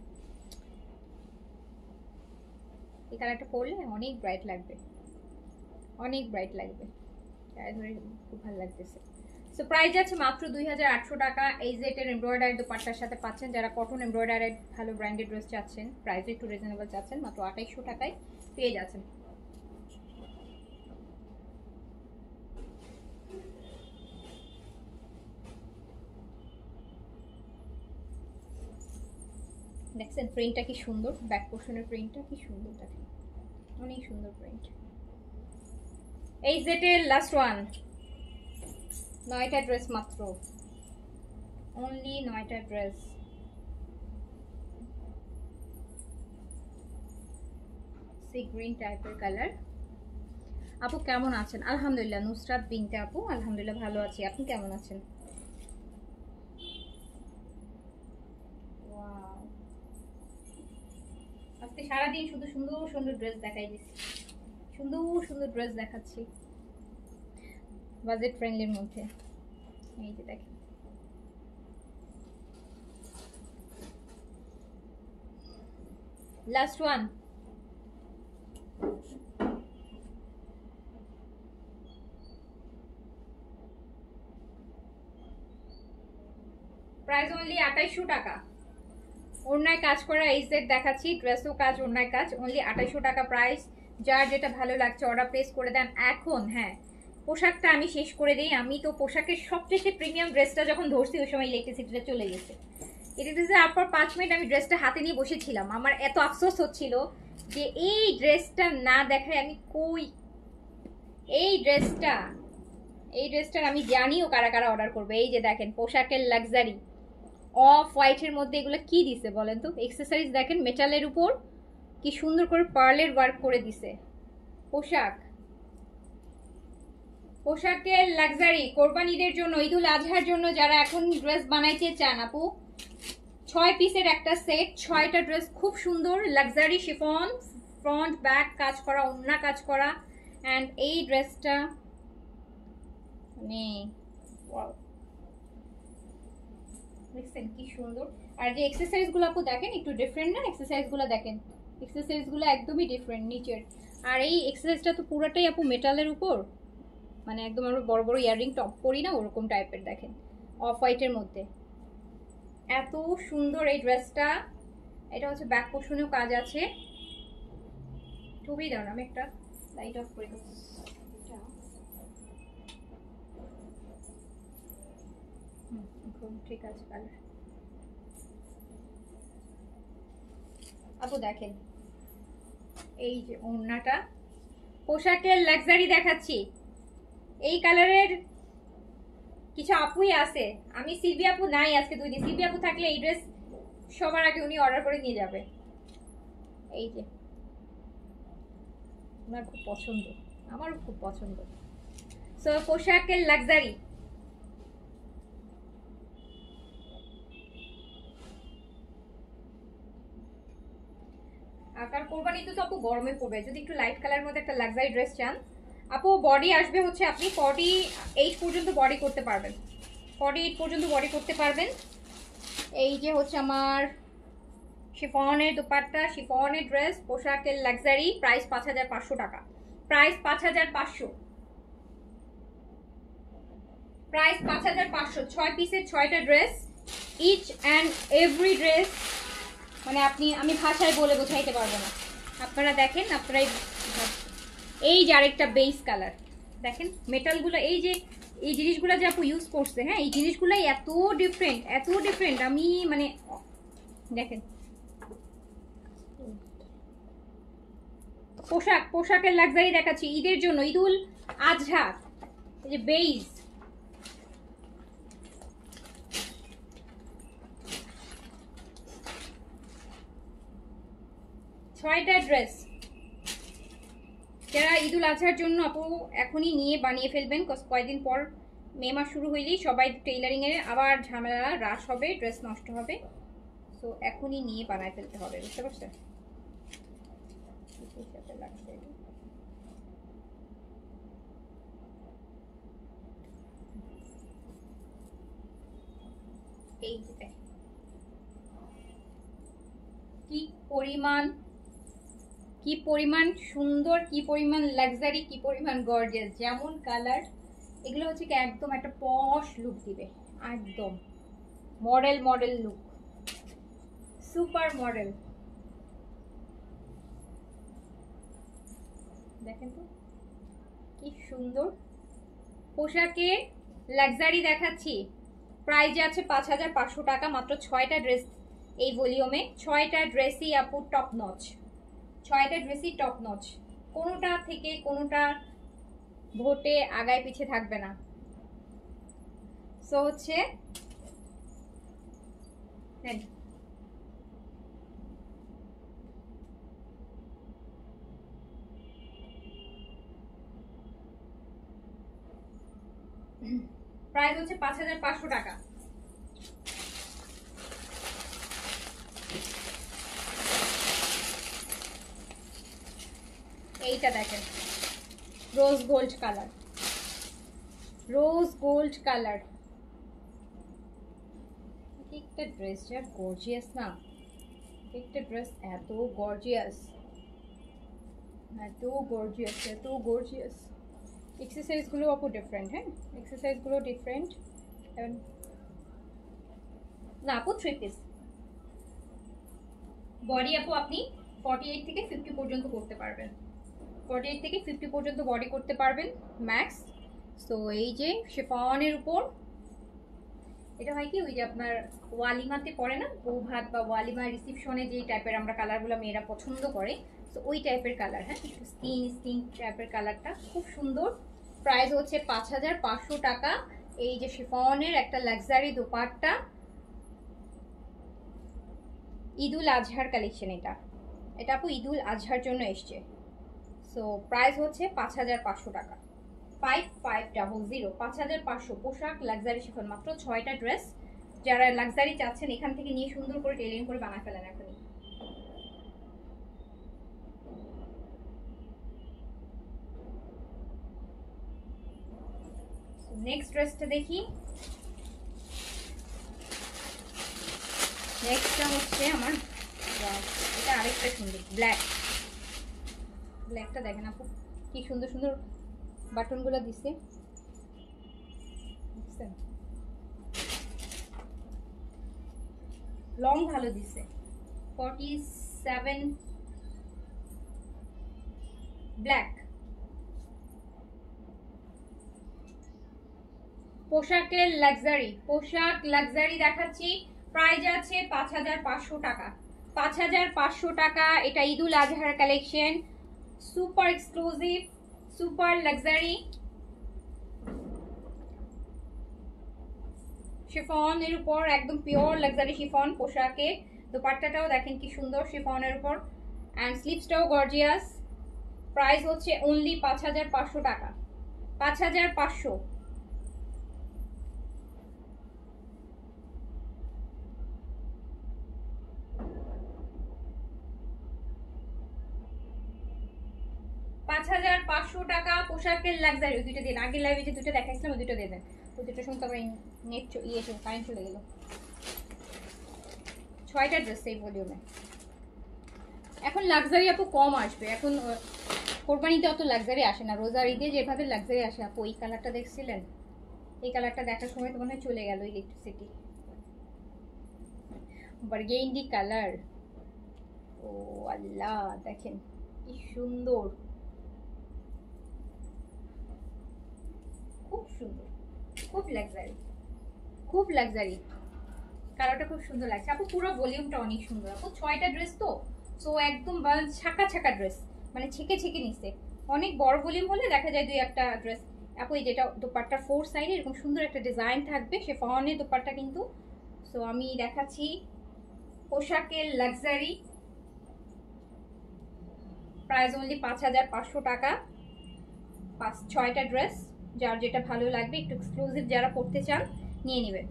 এই কালারটা পরলে অনেক ব্রাইট লাগবে, অনেক ব্রাইট লাগবে, গায়ে ধরে খুব ভালো লাগতেছে। সো প্রাইস আছে মাত্র 2800 টাকা। এই জেটের এমব্রয়ডারি দোপাট্টার সাথে পাচ্ছেন। যারা কটন এমব্রয়ডারি ভালো ব্র্যান্ডেড ড্রেস চাচ্ছেন, প্রাইস একটু রিজনেবল চাচ্ছেন, মাত্র 2800 টাকায় পেয়ে যাচ্ছেন। দেখছেন প্রিন্টটা কি সুন্দর, ব্যাক পোর্শনের প্রিন্টটা কি সুন্দর, দেখেন অনেক সুন্দর প্রিন্ট। এই জেটের লাস্ট ওয়ান, 9টা ড্রেস মাত্র, অনলি 9টা ড্রেস। সি গ্রিন টাইপের কালার। আপু কেমন আছেন? আলহামদুলিল্লাহ। নুসরাত বিনতে আপু, আলহামদুলিল্লাহ ভালো আছি, আপনি কেমন আছেন? আজকে সারাদিন শুধু সুন্দর সুন্দর ড্রেস দেখাই দিচ্ছি, সুন্দর সুন্দর ড্রেস দেখাচ্ছি বাজেট ফ্রেন্ডলির মধ্যে। এই যে দেখেন, লাস্ট ওয়ান। প্রাইস অনলি 2800 টাকা। ওড়নায় কাজ করা এই সেট দেখাচ্ছি, ড্রেসও কাজ, ওড়নায় কাজ, অনলি 2800 টাকা প্রাইস। যার যেটা ভালো লাগছে অর্ডার প্লেস করে দেন এখন। হ্যাঁ, পোশাকটা আমি শেষ করে দিই। আমি তো পোশাকের সবচেয়ে প্রিমিয়াম ড্রেসটা যখন ধরছি ওই সময় ইলেকট্রিসিটিটা চলে গেছে। ইলেকট্রিসিটি আপনার 5 মিনিট আমি ড্রেসটা হাতে নিয়ে বসেছিলাম, আমার এত আফসোস হচ্ছিল যে এই ড্রেসটা না দেখায় আমি কই। এই ড্রেসটার আমি জানিও কারা কারা অর্ডার করবে। এই যে দেখেন পোশাকের লাক্সারি অফ হোয়াইটের মধ্যে এগুলো কি দিছে বলেন তো? এক্সেসরিজ দেখেন মেটালের উপর কি সুন্দর করে পার্লের ওয়ার্ক করে দিছে। পোশাকের লাক্সারি কোরবানিদের জন্য, ঈদুল আজহার জন্য যারা এখন ড্রেস বানাইতে চান আপু, 6 পিসের একটা সেট, 6টা ড্রেস খুব সুন্দর লাক্সারি শিফন, ফ্রন্ট ব্যাক কাজ করা, ওড়না কাজ করা। অ্যান্ড এই ড্রেসটা মানে ওয়াও, দেখছেন কি সুন্দর। আর যে এক্সেসরিজ গুলো আপু দেখেন একটু ডিফারেন্ট না? এক্সেসরিজ গুলো দেখেন, এক্সেসরিজ গুলো একদমই ডিফারেন্ট নিচের। আর এই এক্সেসরিজটা তো পুরোটাই আপু মেটালের উপর, মানে একদম আমরা বড় বড় ইয়াররিং টপ পরি না ওরকম টাইপের। দেখেন অফ হোয়াইটের মধ্যে এত সুন্দর এই ড্রেসটা। এটা হচ্ছে ব্যাক পোর্শনেও কাজ আছে, খুবই দারুণ। আমি একটা লাইট অফ করে দেবো। ঠিক আছে কালার আপু দেখেন, এই যে ওড়নাটা, পোশাকের লাক্সারি দেখাচ্ছি। এই কালারের কিছু আপুই আছে, আমি সিলভি আপু নাই আজকে 2 দিন। সিলভি আপু থাকলে এই ড্রেস সবার আগে উনি অর্ডার করে নিয়ে যাবে। এই যে আমার খুব পছন্দ, আমারও খুব পছন্দ। সো পোশাকের লাক্সারি, আর কোরবানিতে তো আপু গরমে পড়বে, যদি একটু লাইট কালারের মধ্যে একটা লাক্সারি ড্রেস চান আপু, বডি আসবে হচ্ছে আপনি 48 পর্যন্ত বডি করতে পারবেন, 48 পর্যন্ত বডি করতে পারবেন। এই যে হচ্ছে আমার শিফনের দোপাট্টা, শিফনের ড্রেস, পোশাকের লাক্সারি, প্রাইস 5500 টাকা, প্রাইস 5500, প্রাইস 5500। 6 পিসের 6টা dress, each and every dress মানে আমি ভাষায় বলে বোঝাইতে পারবো না। আপনারা দেখেন, আপনারা এই যে আরেকটা বেস কালার দেখেন, মেটালগুলো এই যে এই জিনিসগুলো যে আপু ইউজ করছে, হ্যাঁ এই জিনিসগুলাই এত ডিফারেন্ট, এত ডিফারেন্ট। আমি মানে দেখেন পোশাকের লাক্সারি দেখাচ্ছি ঈদের জন্য, ঈদুল আজহা। এই যে বেস, ছয়টা ড্রেস, যারা ঈদুল আজহার জন্য আপু এখনই নিয়ে বানিয়ে ফেলবেন, কয়েকদিন পর মে মাস শুরু হইলেই সবাই টেইলারিং এর আবার ঝামেলা হ্রাস হবে, ড্রেস নষ্ট হবে। সো এখনই নিয়ে বানায় ফেলতে হবে, বুঝতে পারছেন? এই যে কি পরিমাণ সুন্দর, কি পরিমাণ লাক্সারি, কি পরিমাণ গর্জিয়াস। যেমন কালার, এগুলো হচ্ছে কি একদম একটা পশ লুক দিবে, একদম মডেল লুক, সুপার মডেল। দেখেন তো কি সুন্দর পোশাকে লাক্সারি দেখাচ্ছি। প্রাইস আছে 5500 টাকা, মাত্র 6টা ড্রেস এই ভলিউমে। 6টা ড্রেসই আপু টপ নচ, 6টা ড্রেসই টপ নচ, কোনোটা থেকে কোনোটা ভোটে আগায় পিছে থাকবে না। সো হচ্ছে প্রাইস হচ্ছে 5500 টাকা। এইটা দেখেন rose gold colour, rose gold colour. একটা ড্রেস যা গর্জিয়াস না, একটা ড্রেস এত গর্জিয়াস, এত গর্জিয়াস, এত গর্জিয়াস। এক্সারসাইজগুলো আপু ডিফারেন্ট, হ্যাঁ এক্সারসাইজগুলো ডিফারেন্ট। না আপু 3 পিস বডি আপু আপনি 48 থেকে 50 পর্যন্ত করতে পারবেন, 48 থেকে 50 পর্যন্ত বডি করতে পারবেন ম্যাক্স। সো এই যে শিফনের উপর, এটা হয় কি ওই যে আপনার ওয়ালিমাতে পরে না, বউ ভাত বা ওয়ালিমা রিসিপশনে যে টাইপের আমরা কালারগুলো মেয়েরা পছন্দ করে, তো ওই টাইপের কালার, হ্যাঁ স্কিন টাইপের কালারটা খুব সুন্দর। প্রাইস হচ্ছে 5500 টাকা। এই যে শিফনের একটা লাক্সারি দোপাট্টা, ঈদুল আজহার কালেকশন। এটা আপু ঈদুল আজহার জন্য এসছে। সো প্রাইস হচ্ছে 5500 টাকা, 5500, 5500 পোশাক লাক্সারি শিফন, মাত্র 6টা ড্রেস। যারা লাক্সারি চাচ্ছেন এখান থেকে নিয়ে সুন্দর করে টেলিং করে বানা ফেলেন এখনই। নেক্সট ড্রেসটা দেখি। নেক্সটটা হচ্ছে আমার, এটা আরেকটা সুন্দর ব্ল্যাক, ব্ল্যাকটা দেখেন আপু কি সুন্দর সুন্দর বাটনগুলো দিছে, লং ভালো দিছে। 47 ব্ল্যাক। পোশাকের লাক্সারি, পোশাক লাক্সারি দেখাচ্ছি। প্রাইস আছে 5500 টাকা, 5500 টাকা। এটা ঈদুল আজহার collection, super exclusive, super luxury শিফনের উপর, একদম পিওর লাক্সারি শিফন পোশাকে। দোপাট্টাটাও দেখেন কি সুন্দর শিফনের উপর, অ্যান্ড স্লিভসটাও গর্জিয়াস। প্রাইস হচ্ছে অনলি 5500 টাকা, 5500। টাকা পোশাকের লাক্সারি। ওই দুটো দিন আগের লাইভে যে দুটো দেখাইছিলাম ওই দুটো দিয়ে দেন, ওই দুটো শুনতে আবার নেট কারেন্ট চলে গেল। 6টা ড্রেস এই ভলিউমে। এখন লাক্সারি আপু কম আসবে, এখন কোরবানিতে অত লাক্সারি আসে না, রোজার ঈদে যেভাবে লাক্সারি আসে আপু। এই কালারটা দেখছিলেন, এই কালারটা দেখার সময় তো মনে হয় চলে গেল ইলেকট্রিসিটি। বার্গেন্ডি কালার, ও আল্লাহ দেখেন কি সুন্দর, খুব সুন্দর, খুব লাক্সারি, খুব লাক্সারি। কালারটা খুব সুন্দর লাগছে আপু, পুরো ভলিউমটা অনেক সুন্দর আপু। 6টা ড্রেস তো, সো একদম ছাকা ছাকা ড্রেস, মানে ছেকে ছেকে নিচ্ছে। অনেক বড় ভলিউম হলে দেখা যায় 2-1টা ড্রেস আপু। এই যেটা দোপাট্টার 4 সাইডে এরকম সুন্দর একটা ডিজাইন থাকবে, সে ফনের দোপাট্টা কিন্তু। সো আমি দেখাচ্ছি পোশাকের লাক্সারি, প্রাইস অনলি 5500 টাকা। 6টা ড্রেস, যার যেটা ভালো লাগবে, একটু এক্সক্লুসিভ যারা পড়তে চান নিয়ে নেবেন।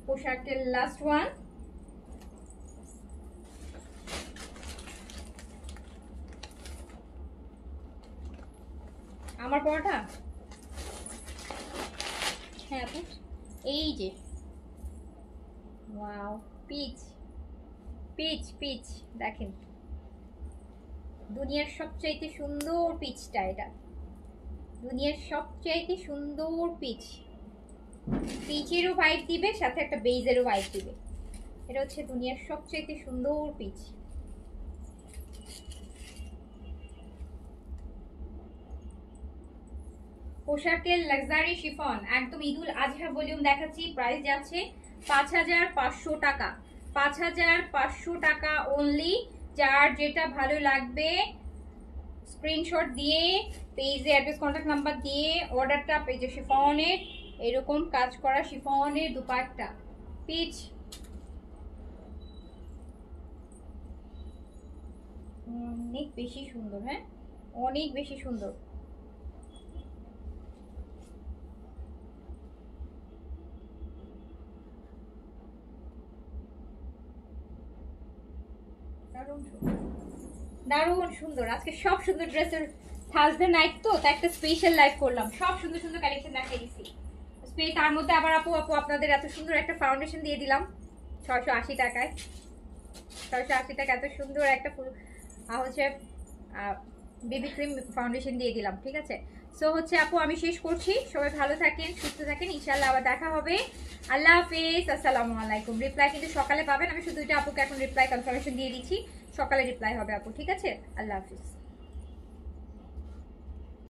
পোশাকের লাস্ট ওয়ান, আমার পরাটা, হ্যাঁ আপু এই যে ওয়াও, পিচ পিচ পিচ, দেখেন দুনিয়ার সবচাইতে সুন্দর পিচটা, এটা দুনিয়ার সবচাইতে সুন্দর পিচ। পিচেরও ভাইব দিবে, সাথে একটা বেজেরও ভাইব দিবে। এটা হচ্ছে দুনিয়ার সবচাইতে সুন্দর পিচ। পোশাকের লাক্সারি শিফন একদম ঈদুল আজহা ভলিউম দেখাচ্ছি। প্রাইস যাচ্ছে 5500 টাকা, 5500 টাকা অনলি। যার যেটা ভালো লাগবে স্ক্রিনশট দিয়ে পেজে অ্যাড্রেস কন্ট্যাক্ট নাম্বার দিয়ে অর্ডারটা পেজে। শিফনের এরকম কাজ করা শিফনের দুপাট্টা পিচ, অনেক বেশি সুন্দর, হ্যাঁ অনেক বেশি সুন্দর। দারুণ সুন্দর। আজকে সব সুন্দর ড্রেসের থার্সডে নাইট তো, তাই একটা স্পেশাল লাইভ করলাম, সব সুন্দর সুন্দর কালেকশন দেখিয়ে দিচ্ছি। তার মধ্যে আবার আপু আপনাদের এত সুন্দর একটা ফাউন্ডেশন দিয়ে দিলাম 680 টাকায়। 680 টাকা এত সুন্দর একটা হচ্ছে বেবি ক্রিম ফাউন্ডেশন দিয়ে দিলাম, ঠিক আছে। সো হচ্ছে আপু আমি শেষ করছি, সবাই ভালো থাকেন সুস্থ থাকেন, ইনশাআল্লাহ আবার দেখা হবে। আল্লাহ হাফেজ, আসসালামু আলাইকুম। রিপ্লাই কিন্তু সকালে পাবেন, আমি শুধু এটা আপুকে এখন রিপ্লাই কনফার্মেশন দিয়ে দিচ্ছি, সকালে রিপ্লাই হবে আপু, ঠিক আছে। আল্লাহ হাফেজ।